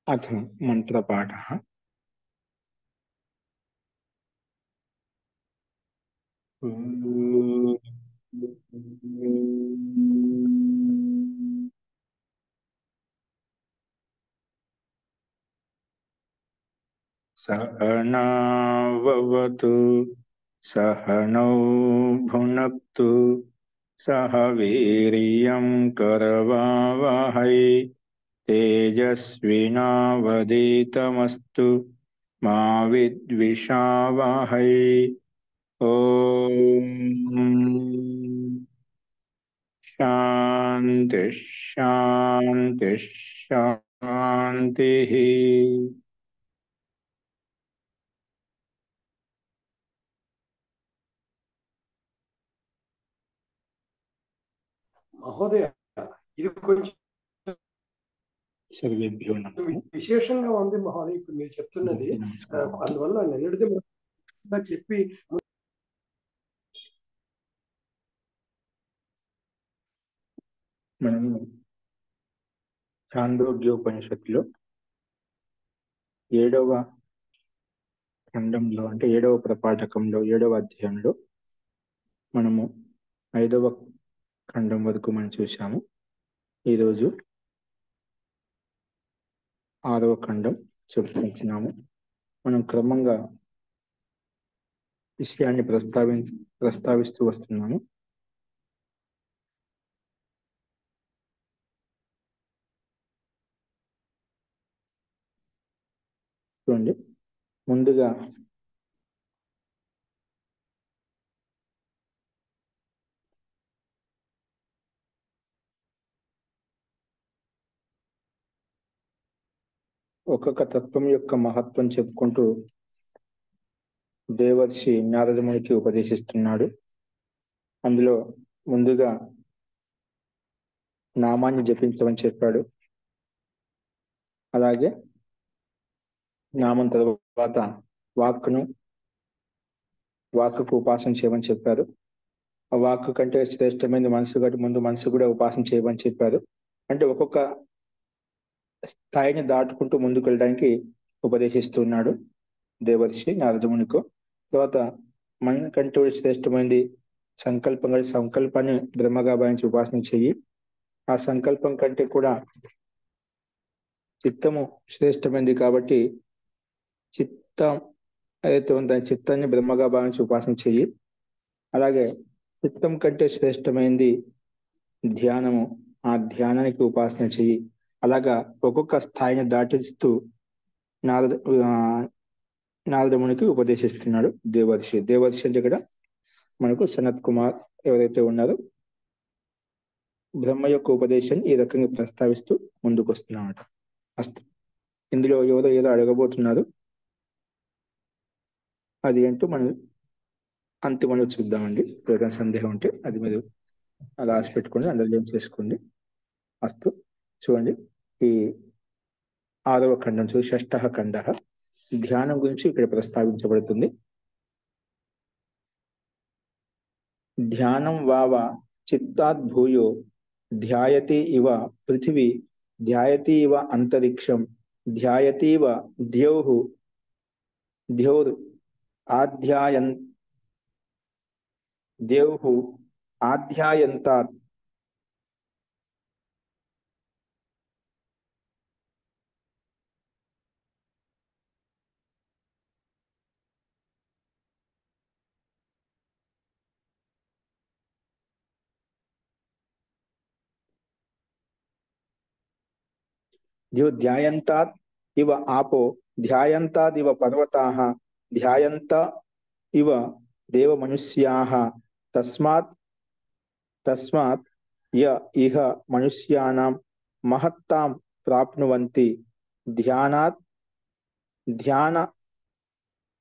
अथ मन्त्रपाठः। सहनाववतु सहनौ भुनक्तु सह वीर्यं करवावहै तेजस्विनावधीतमस्तु मा विद्विषावहै। ओम शांति शांति शांति। మహోదయ, ఇది కొంచెం సర్వేభ్యో నమః. విశేషంగా ఉంది మహోదయ. ఇప్పుడు మీరు చెప్తున్నది అందువల్ల నిన్నటిది చెప్పి మనము ఛాందోగ్యోపనిషత్తులో 7వ ఖండంలో అంటే 7వ ప్రపాఠకంలో 7వ అధ్యాయంలో మనము 5వ ఖండం వరకు మనం చూసాము. ఈరోజు 6వ ఖండం చెప్పుకుంటున్నాము. మనం క్రమంగా విషయాన్ని ప్రస్తావిస్తూ వస్తున్నాము. చూడండి, ముందుగా ఒక్కొక్క తత్వం యొక్క మహత్వం చెప్పుకుంటూ దేవర్షి నారదమునికి ఉపదేశిస్తున్నాడు. అందులో ముందుగా నామాన్ని జపించమని చెప్పాడు. అలాగే నామం తర్వాత వాక్కుకు ఉపాసన చేయమని చెప్పారు. ఆ వాక్కు కంటే శ్రేష్టమైన మనసు కంటే ముందు మనసు కూడా ఉపాసన చేయమని చెప్పారు. అంటే ఒక్కొక్క స్థాయిని దాటుకుంటూ ముందుకు వెళ్ళడానికి ఉపదేశిస్తున్నాడు దేవర్షి నారదమునికో. తర్వాత మన కంటే శ్రేష్టమైనది సంకల్పాన్ని బ్రహ్మగా భావించి ఉపాసన చెయ్యి. ఆ సంకల్పం కంటే కూడా చిత్తము శ్రేష్టమైనది కాబట్టి చిత్తం ఏదైతే ఉందో దాని చిత్తాన్ని బ్రహ్మగా భావించి ఉపాసన చెయ్యి. అలాగే చిత్తం కంటే శ్రేష్టమైనది ధ్యానము, ఆ ధ్యానానికి ఉపాసన చెయ్యి. అలాగా ఒక్కొక్క స్థాయిని దాటిస్తూ నారదమునికి ఉపదేశిస్తున్నాడు దేవర్షి. దేవర్షి అంటే ఇక్కడ మనకు సనత్ కుమార్ ఎవరైతే ఉన్నారో బ్రహ్మ యొక్క ఉపదేశాన్ని ఈ రకంగా ప్రస్తావిస్తూ ముందుకు వస్తున్నామట. అస్తు, ఇందులో ఏదో అడగబోతున్నారు. అది ఏంటో మనం అంతిమంలో చూద్దామండి. ఏదైనా సందేహం ఉంటే అది మీరు రాసి పెట్టుకోండి, అండర్లైన్ చేసుకోండి. అస్తు, చూడండి, ఈ 6వ ఖండం చూసి 6వ ఖండ ధ్యానం గురించి ఇక్కడ ప్రస్తావించబడుతుంది. ధ్యానం వావ చిత్తాత్ భూయో ధ్యాయతి ఇవ పృథివీ ధ్యాయతి ఇవ అంతరిక్షం ధ్యాయతీవ ద్యౌర్ ఆధ్యాయంతాత్ ధ్యాయంతాత్ ఇవ ఆపో ధ్యాయంతాద్ ఇవ పర్వతాః ధ్యాయంత ఇవ దేవమనుష్యాః తస్మాత్ య ఇహ మనుష్యానాం మహత్తాం ప్రాప్నువంతి ధ్యాన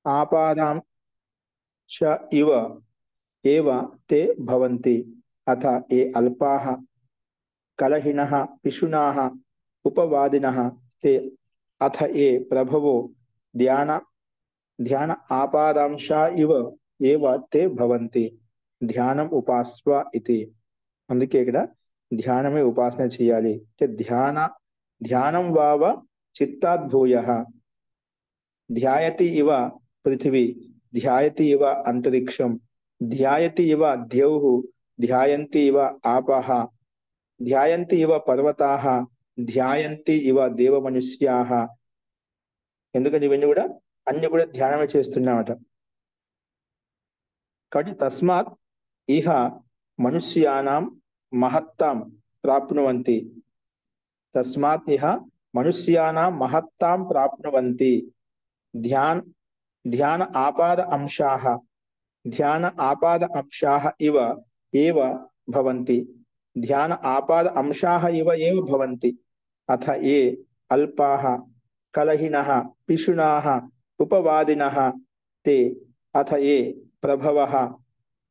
ఆపాదాం చ ఇవ ఏవ తే భవంతి అథ ఏ అల్పాః కలహినః పిశునాః ఉపవాదినః తే అథ ఏ ప్రభవో ధ్యాన ఆపాదాంశా ఇవ ఏవ తే భవంతి ధ్యానం ఉపాస్వ ఇది. అందుకే ఇక్కడ ధ్యానమే ఉపాసన చేయాలి. ధ్యానం వావ చిత్తాద్భూయః ధ్యాయతి ఇవ పృథివీ ధ్యాయతి ఇవ అంతరిక్షం ధ్యాయతి ఇవ ద్యౌః ధ్యాయంతి ఇవ ఆపః ధ్యాయంతి ఇవ పర్వతాః ధ్యాయంతి ఇవ దేవమనుష్యాః. ఎందుకంటే ఇవన్నీ కూడా అన్ని కూడా ధ్యానమే చేస్తున్నామట. కాబట్టి తస్మాత్ ఇహ మనుష్యానాం మహత్తాం ప్రాప్నువంతి తస్మాత్ ఇహ మనుష్యానాం మహత్తాం ప్రాప్నువంతి ధ్యాన ఆపాద అంశాః ధ్యాన ఆపాద అంశాః ఇవ ఏవ భవంతి ధ్యాన ఆపాద అంశాః ఇవ ఏవ భవంతి అథ ఏ అల్పాః కలహినః పిశునాః ఉపవాదినః తే అథ ఏ ప్రభవః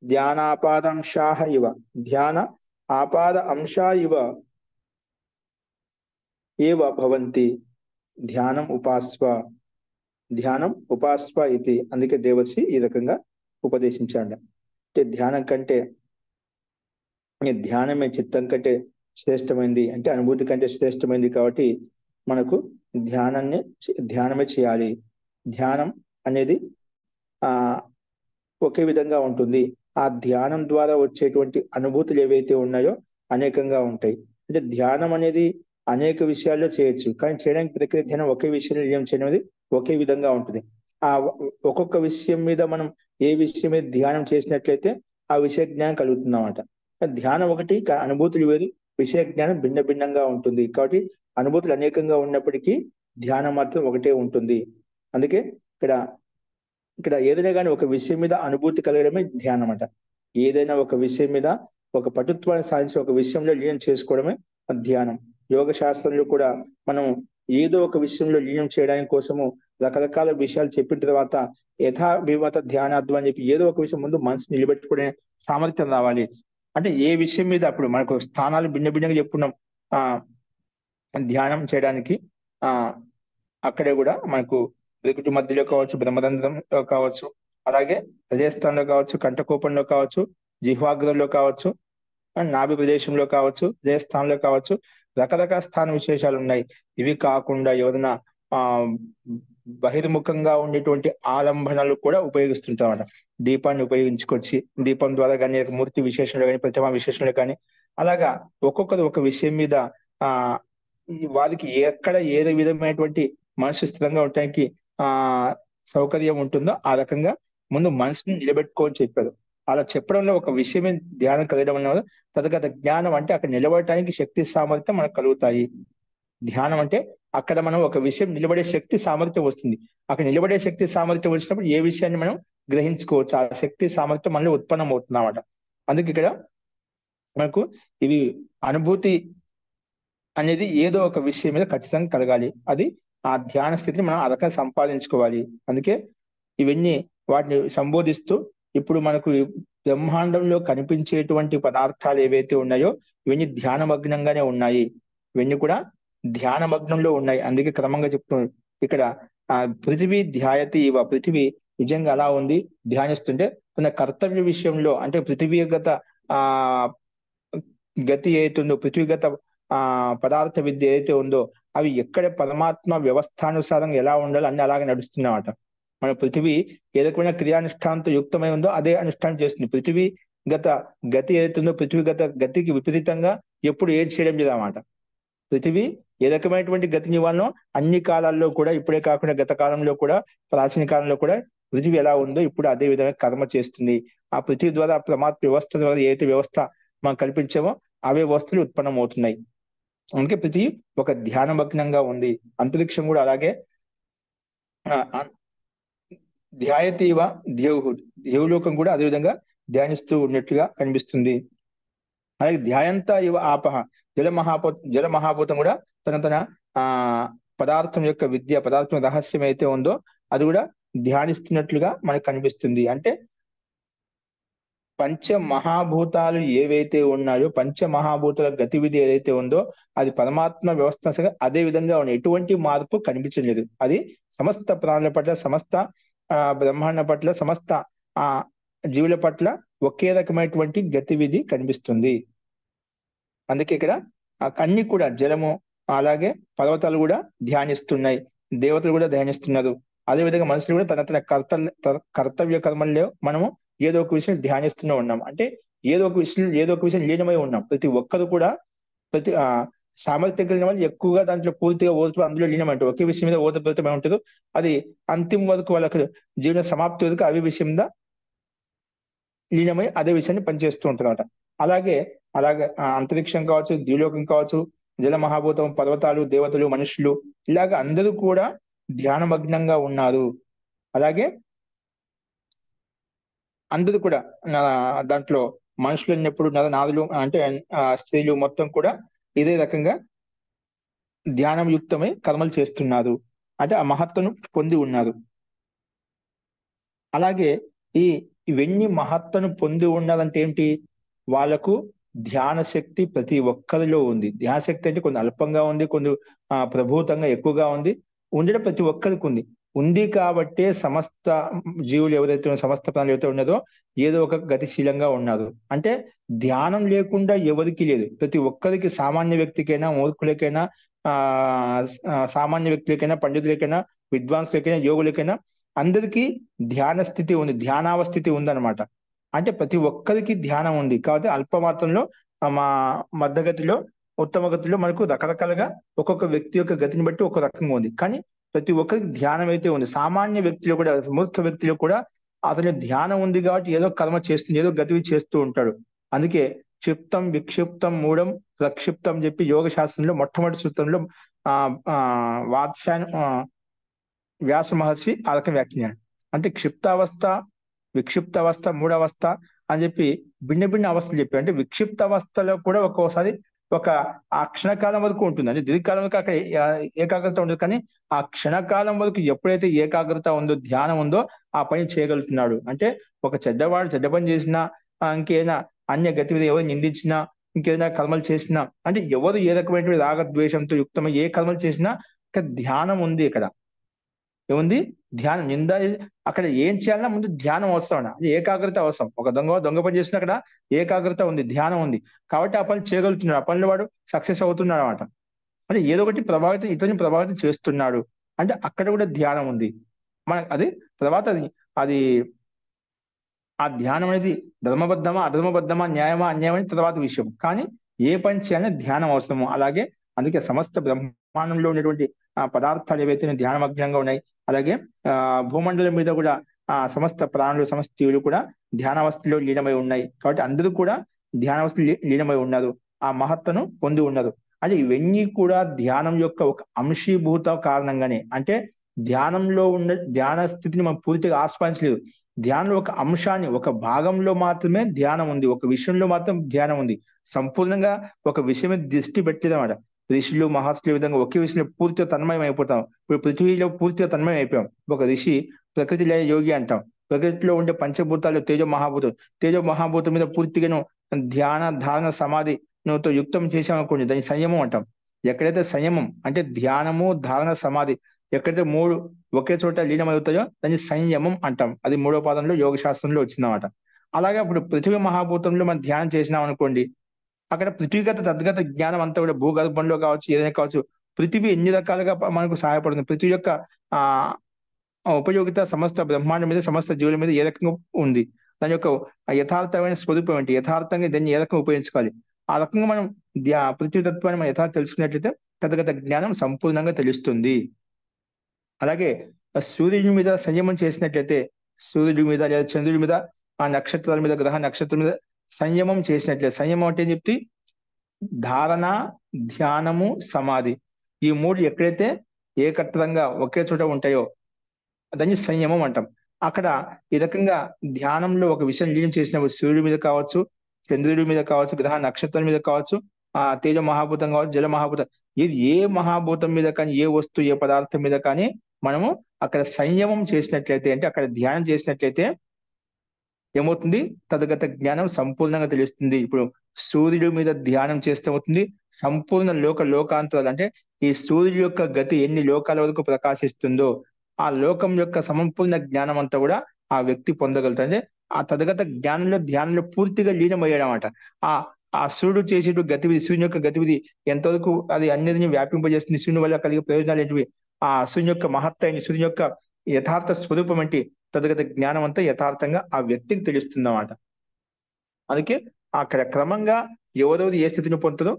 ధ్యానాపాదంశాః ఇవ ధ్యాన ఆపాద అంశా ఇవ ఏవ భవంతి ధ్యానం ఉపాస్వ ఇది. అందుకే దేవర్షి ఈ రకంగా ఉపదేశించాడు. అంటే ధ్యానం కంటే ధ్యానమే చిత్తం కంటే శ్రేష్టమైంది, అంటే అనుభూతి కంటే శ్రేష్టమైంది. కాబట్టి మనకు ధ్యానమే చేయాలి. ధ్యానం అనేది ఒకే విధంగా ఉంటుంది. ఆ ధ్యానం ద్వారా వచ్చేటువంటి అనుభూతులు ఏవైతే ఉన్నాయో అనేకంగా ఉంటాయి. అంటే ధ్యానం అనేది అనేక విషయాల్లో చేయొచ్చు, కానీ చేయడానికి ప్రక్రియ ధ్యానం ఒకే విషయంలో చేయడం అనేది ఒకే విధంగా ఉంటుంది. ఆ ఒక్కొక్క విషయం మీద మనం ఏ విషయం మీద ధ్యానం చేసినట్లయితే ఆ విషయ జ్ఞానం కలుగుతుందన్నమాట. ధ్యానం ఒకటి, అనుభూతులు వేరు, విషయ జ్ఞానం భిన్న భిన్నంగా ఉంటుంది. కాబట్టి అనుభూతులు అనేకంగా ఉన్నప్పటికీ ధ్యానం మాత్రం ఒకటే ఉంటుంది. అందుకే ఇక్కడ ఏదైనా కానీ ఒక విషయం మీద అనుభూతి కలగడమే ధ్యానం అట. ఏదైనా ఒక విషయం మీద ఒక పటుత్వాన్ని సాధించి ఒక విషయంలో లీనం చేసుకోవడమే ధ్యానం. యోగ శాస్త్రంలో కూడా మనం ఏదో ఒక విషయంలో లీనం చేయడానికి కోసము రకరకాల విషయాలు చెప్పిన తర్వాత యథాభిమత ధ్యానార్థం అని చెప్పి ఏదో ఒక విషయం ముందు మనసు నిలబెట్టుకునే సామర్థ్యం రావాలి. అంటే ఏ విషయం మీద అప్పుడు మనకు స్థానాలు భిన్న భిన్నంగా చెప్పుకున్నాం ధ్యానం చేయడానికి. అక్కడే కూడా మనకు ప్రకృతి మధ్యలో కావచ్చు, బ్రహ్మరంధ్రంలో కావచ్చు, అలాగే హృదయస్థానంలో కావచ్చు, కంఠకూపంలో కావచ్చు, జిహ్వాగ్రంలో కావచ్చు, నాభి ప్రదేశంలో కావచ్చు, హృదయస్థానంలో కావచ్చు, రకరకాల స్థాన విశేషాలు ఉన్నాయి. ఇవి కాకుండా ఎవరైనా బహిర్ముఖంగా ఉండేటువంటి ఆలంబనలు కూడా ఉపయోగిస్తుంటామట. దీపాన్ని ఉపయోగించుకొచ్చి దీపం ద్వారా కానీ మూర్తి విశేషంలో కానీ ప్రతిమా విశేషంలో కానీ అలాగా ఒక్కొక్కరు ఒక విషయం మీద వారికి ఎక్కడ ఏ విధమైనటువంటి మనసు స్థిరంగా ఉండటానికి సౌకర్యం ఉంటుందో ఆ రకంగా ముందు మనసుని నిలబెట్టుకోని చెప్పారు. అలా చెప్పడంలో ఒక విషయమే ధ్యానం కలగడం వల్ల తదగత జ్ఞానం అంటే అక్కడ నిలబడటానికి శక్తి సామర్థ్యం మనకు కలుగుతాయి. ధ్యానం అంటే అక్కడ మనం ఒక విషయం నిలబడే శక్తి సామర్థ్యం వస్తుంది. అక్కడ నిలబడే శక్తి సామర్థ్యం వచ్చినప్పుడు ఏ విషయాన్ని మనం గ్రహించుకోవచ్చు, ఆ శక్తి సామర్థ్యం మనలో ఉత్పన్నం అవుతుందన్నమాట. అందుకే ఇక్కడ మనకు ఇవి అనుభూతి అనేది ఏదో ఒక విషయం మీద ఖచ్చితంగా కలగాలి. అది ఆ ధ్యాన స్థితిని మనం ఆ రకంగా సంపాదించుకోవాలి. అందుకే ఇవన్నీ వాటిని సంబోధిస్తూ ఇప్పుడు మనకు బ్రహ్మాండంలో కనిపించేటువంటి పదార్థాలు ఏవైతే ఉన్నాయో ఇవన్నీ ధ్యానమగ్నంగానే ఉన్నాయి. ఇవన్నీ కూడా ధ్యానమగ్నంలో ఉన్నాయి. అందుకే క్రమంగా చెప్తున్నాడు ఇక్కడ పృథివీ ధ్యాయతి ఇవ. పృథివీ నిజంగా అలా ఉంది, ధ్యానిస్తుంటే తన కర్తవ్య విషయంలో అంటే పృథివీగత గతి ఏతుందో, పృథ్వీగత పదార్థ విద్య ఏదైతే ఉందో అవి ఎక్కడ పరమాత్మ వ్యవస్థానుసారంగా ఎలా ఉండాలో అన్ని అలాగే నడుస్తున్నామట. మన పృథివీ ఏ రకమైన క్రియానుష్ఠానంతో యుక్తమై ఉందో అదే అనుష్ఠానం చేస్తుంది. పృథివీ గత గతి ఏదైతుందో పృథ్వీగత గతికి విపరీతంగా ఎప్పుడు ఏం చేయడం లేదన్నమాట. పృథివీ ఏ రకమైనటువంటి గతి నివారణం అన్ని కాలాల్లో కూడా, ఇప్పుడే కాకుండా గత కాలంలో కూడా, ప్రాచీన కాలంలో కూడా పృథివీ ఎలా ఉందో ఇప్పుడు అదే విధంగా కర్మ చేస్తుంది. ఆ పృథివీ ద్వారా పరమాత్మ వ్యవస్థ ద్వారా ఏదైతే వ్యవస్థ మనం కల్పించామో అవే వస్తువులు ఉత్పన్నం అవుతున్నాయి. అందుకే పృథివీ ఒక ధ్యానమగ్నంగా ఉంది. అంతరిక్షం కూడా అలాగే ధ్యాయతీవ దేవు, దేవులోకం కూడా అదేవిధంగా ధ్యానిస్తూ ఉన్నట్టుగా కనిపిస్తుంది. అలాగే ధ్యాయంత ఇవ ఆపహ, జల మహాభూతం కూడా తన పదార్థం యొక్క విద్య, పదార్థం రహస్యం అయితే ఉందో అది కూడా ధ్యానిస్తున్నట్లుగా మనకు కనిపిస్తుంది. అంటే పంచమహాభూతాలు ఏవైతే ఉన్నాయో, పంచమహాభూతాల గతివిధి ఏదైతే ఉందో అది పరమాత్మ వ్యవస్థ అదే విధంగా ఉన్నాయి. ఎటువంటి మార్పు కనిపించలేదు. అది సమస్త ప్రాణుల పట్ల, సమస్త బ్రహ్మాండ పట్ల, సమస్త జీవుల పట్ల ఒకే రకమైనటువంటి గతివిధి కనిపిస్తుంది. అందుకే ఇక్కడ అన్ని కూడా జలము, అలాగే పర్వతాలు కూడా ధ్యానిస్తున్నాయి, దేవతలు కూడా ధ్యానిస్తున్నారు. అదేవిధంగా మనుషులు కూడా తన తన కర్తవ్య కర్మల్లో మనము ఏదో ఒక విషయం ధ్యానిస్తూనే ఉన్నాం. అంటే ఏదో ఒక విషయం లీనమై ఉన్నాం. ప్రతి ఒక్కరు కూడా ప్రతి సామర్థ్యం కలిగిన వాళ్ళు ఎక్కువగా దాంట్లో పూర్తిగా అందులో లీనమంటారు. ఒకే విషయం మీద ఓతప్రోతమై ఉంటారు. అది అంతిమ వరకు వాళ్ళకి జీవన సమాప్తి వరకు అదే విషయం మీద లీనమై అదే విషయాన్ని పనిచేస్తూ ఉంటారన్నమాట. అలాగే అంతరిక్షం కావచ్చు, ద్విలోకం కావచ్చు, జల మహాభూతం, పర్వతాలు, దేవతలు, మనుషులు, ఇలాగ అందరూ కూడా ధ్యానమగ్నంగా ఉన్నారు. అలాగే అందరూ కూడా దాంట్లో మనుషులు అన్నప్పుడు నరనాదులు అంటే స్త్రీలు మొత్తం కూడా ఇదే రకంగా ధ్యానం యుక్తమై కర్మలు చేస్తున్నారు. అంటే ఆ మహత్తును పొంది ఉన్నారు. అలాగే ఈ ఇవన్నీ మహత్తును పొంది ఉన్నారంటే ఏంటి? వాళ్ళకు ధ్యాన శక్తి ప్రతి ఒక్కరిలో ఉంది. ధ్యాన శక్తి అంటే కొన్ని అల్పంగా ఉంది, కొన్ని ప్రభూతంగా ఎక్కువగా ఉంది. ఉండడం ప్రతి ఒక్కరికి ఉంది కాబట్టే సమస్త జీవులు ఎవరైతే సమస్త ప్రాణులు ఎవరైతే ఉన్నదో ఏదో ఒక గతిశీలంగా ఉన్నారు. అంటే ధ్యానం లేకుండా ఎవరికి లేదు. ప్రతి ఒక్కరికి, సామాన్య వ్యక్తికైనా, మూర్ఖులకైనా, సామాన్య వ్యక్తులకైనా, పండితులకైనా, విద్వాంసులకైనా, యోగులకైనా అందరికీ ధ్యాన స్థితి ఉంది, ధ్యానావస్థితి ఉందన్నమాట. అంటే ప్రతి ఒక్కరికి ధ్యానం ఉంది కాబట్టి అల్పమాత్రంలో మా మధ్యగతిలో, ఉత్తమ గతిలో మనకు రకరకాలుగా ఒక్కొక్క వ్యక్తి యొక్క గతిని బట్టి ఒక రకంగా ఉంది. కానీ ప్రతి ఒక్కరికి ధ్యానం అయితే ఉంది. సామాన్య వ్యక్తిలో కూడా, మూర్ఖ వ్యక్తిలో కూడా అతని ధ్యానం ఉంది కాబట్టి ఏదో కర్మ చేస్తుంది, ఏదో గతివి చేస్తూ ఉంటాడు. అందుకే క్షిప్తం, విక్షిప్తం, మూఢం, ప్రక్షిప్తం చెప్పి యోగ శాస్త్రంలో మొట్టమొదటి సూత్రంలో వ్యాస మహర్షి ఆ రకం వ్యాఖ్యానం. అంటే క్షిప్తావస్థ, విక్షిప్తావస్థ, మూడవస్థ అని చెప్పి భిన్న భిన్న అవస్థలు చెప్పి, అంటే విక్షిప్తావస్థలో కూడా ఒక్కోసారి ఒక ఆ క్షణకాలం వరకు ఉంటుంది. అంటే దీర్ఘకాలం వరకు అక్కడ ఏకాగ్రత ఉండదు. కానీ ఆ క్షణకాలం వరకు ఎప్పుడైతే ఏకాగ్రత ఉందో, ధ్యానం ఉందో ఆ పని చేయగలుగుతున్నాడు. అంటే ఒక చెడ్డవాడు చెడ్డ పని చేసినా, ఇంకేదైనా అన్య గతివిధి ఎవరు నిందించినా, ఇంకేదైనా కర్మలు చేసినా, అంటే ఎవరు ఏ రకమైనటువంటి రాగద్వేషంతో యుక్తమై ఏ కర్మలు చేసినా ఇక్కడ ధ్యానం ఉంది. ఇక్కడ ఏముంది? ధ్యానం. అక్కడ ఏం చేయాలన్నా ముందు ధ్యానం అవసరం, అది ఏకాగ్రత అవసరం. ఒక దొంగ పని చేసినా అక్కడ ఏకాగ్రత ఉంది, ధ్యానం ఉంది కాబట్టి ఆ పని చేయగలుగుతున్నాడు. ఆ పనిలో వాడు సక్సెస్ అవుతున్నాడు అనమాట. అంటే ఏదో ఒకటి ఇతరుని ప్రభావితం చేస్తున్నాడు అంటే అక్కడ కూడా ధ్యానం ఉంది. అది తర్వాత అది ఆ ధ్యానం అనేది ధర్మబద్ధమా, అధర్మబద్ధమా, న్యాయమా, అన్యాయమా తర్వాత విషయం. కానీ ఏ పని చేయాలని ధ్యానం అవసరము. అలాగే అందుకే సమస్త బ్రహ్మాండంలో ఉన్నటువంటి పదార్థాలు ఏవైతే ధ్యానమగ్నంగా ఉన్నాయి, అలాగే భూమండలం మీద కూడా సమస్త ప్రాణులు, సమస్త జీవులు కూడా ధ్యానావస్థలో లీనమై ఉన్నాయి. కాబట్టి అందరూ కూడా ధ్యానావస్థలో లీనమై ఉన్నారు, ఆ మహత్తును పొంది ఉన్నారు. అంటే ఇవన్నీ కూడా ధ్యానం యొక్క ఒక అంశీభూత కారణంగానే. అంటే ధ్యానంలో ఉన్న ధ్యాన స్థితిని మనం పూర్తిగా ఆస్వాదించలేదు. ధ్యానంలో ఒక అంశాన్ని, ఒక భాగంలో మాత్రమే ధ్యానం ఉంది, ఒక విషయంలో మాత్రం ధ్యానం ఉంది. సంపూర్ణంగా ఒక విషయం మీద దృష్టి పెట్టలేదన్నమాట. ఋషులు, మహర్షులు విధంగా ఒకే విషయంలో పూర్తిగా తన్మయం అయిపోతాం. ఇప్పుడు పృథ్వీలో పూర్తిగా తన్మయం అయిపోయాం. ఒక ఋషి ప్రకృతి లయ యోగి అంటాం. ప్రకృతిలో ఉండే పంచభూతాలు తేజో మహాభూతం మీద పూర్తిగాను ధ్యాన, ధారణ, సమాధి నువ్వుతో యుక్తం చేసామనుకోండి, దాన్ని సంయమం అంటాం. ఎక్కడైతే సంయమం అంటే ధ్యానము, ధారణ, సమాధి ఎక్కడైతే మూడు ఒకే చోట లీనమవుతాయో దాన్ని సంయమం అంటాం. అది 3వ పాదంలో యోగ శాస్త్రంలో వచ్చిందన్నమాట. అలాగే అప్పుడు పృథ్వీ మహాభూతంలో మనం ధ్యానం చేసినాం అనుకోండి, అక్కడ పృథ్వీగత తద్గత జ్ఞానం అంతా కూడా భూగర్భంలో కావచ్చు, ఏదైనా కావచ్చు, పృథివీ ఎన్ని రకాలుగా మనకు సహాయపడుతుంది. పృథ్వీ యొక్క ఉపయోగిత సమస్త బ్రహ్మాండం మీద, సమస్త జీవుల మీద ఏ రకంగా ఉంది, దాని యొక్క యథార్థమైన స్వరూపం ఏంటి, యథార్థంగా దాన్ని ఏ రకంగా ఉపయోగించుకోవాలి, ఆ రకంగా మనం పృథ్వీ తత్వాన్ని మనం యథార్థ తెలుసుకున్నట్లయితే తద్గత జ్ఞానం సంపూర్ణంగా తెలుస్తుంది. అలాగే సూర్యుడి మీద సంయమం చేసినట్లయితే, సూర్యుడి మీద లేదా చంద్రుడి మీద, ఆ నక్షత్రాల మీద, గ్రహ నక్షత్రం మీద సంయమం చేసినట్లయితే, సంయమం అంటే చెప్తే ధారణ, ధ్యానము, సమాధి ఈ మూడు ఎక్కడైతే ఏకత్రంగా ఒకే చోట ఉంటాయో దాన్ని సంయమం అంటాం. అక్కడ ఈ రకంగా ధ్యానంలో ఒక విషయం లీనం చేసినప్పుడు సూర్యుడి మీద కావచ్చు, చంద్రుడి మీద కావచ్చు, గ్రహ నక్షత్రం మీద కావచ్చు, తేజ మహాభూతం కావచ్చు, జల మహాభూతం, ఇది ఏ మహాభూతం మీద కానీ, ఏ వస్తువు, ఏ పదార్థం మీద కానీ మనము అక్కడ సంయమం చేసినట్లయితే, అంటే అక్కడ ధ్యానం చేసినట్లయితే ఏమవుతుంది? తదగత జ్ఞానం సంపూర్ణంగా తెలుస్తుంది. ఇప్పుడు సూర్యుడి మీద ధ్యానం చేస్తే అవుతుంది సంపూర్ణ లోకాంతరాలు, అంటే ఈ సూర్యుడి యొక్క గతి ఎన్ని లోకాల వరకు ప్రకాశిస్తుందో ఆ లోకం యొక్క సంపూర్ణ జ్ఞానం అంతా కూడా ఆ వ్యక్తి పొందగలుగుతాడు. అంటే ఆ తదగత జ్ఞానంలో, ధ్యానంలో పూర్తిగా లీనమయ్యాడనమాట. ఆ ఆ సూర్యుడు చేసేటు గతివిధి, సూర్యుని యొక్క గతివిధి ఎంతవరకు అది అన్నిటిని వ్యాపింపజేస్తుంది, సూర్యుని వల్ల కలిగే ప్రయోజనాలు ఏంటివి, ఆ సూర్యుని యొక్క మహత్తాన్ని, సూర్యుని యొక్క యథార్థ స్వరూపం ఏంటి, తదగత జ్ఞానం అంతా యథార్థంగా ఆ వ్యక్తికి తెలుస్తుంది అన్నమాట. అందుకే అక్కడ క్రమంగా ఎవరెవరు ఏ స్థితిని పొందుతుందో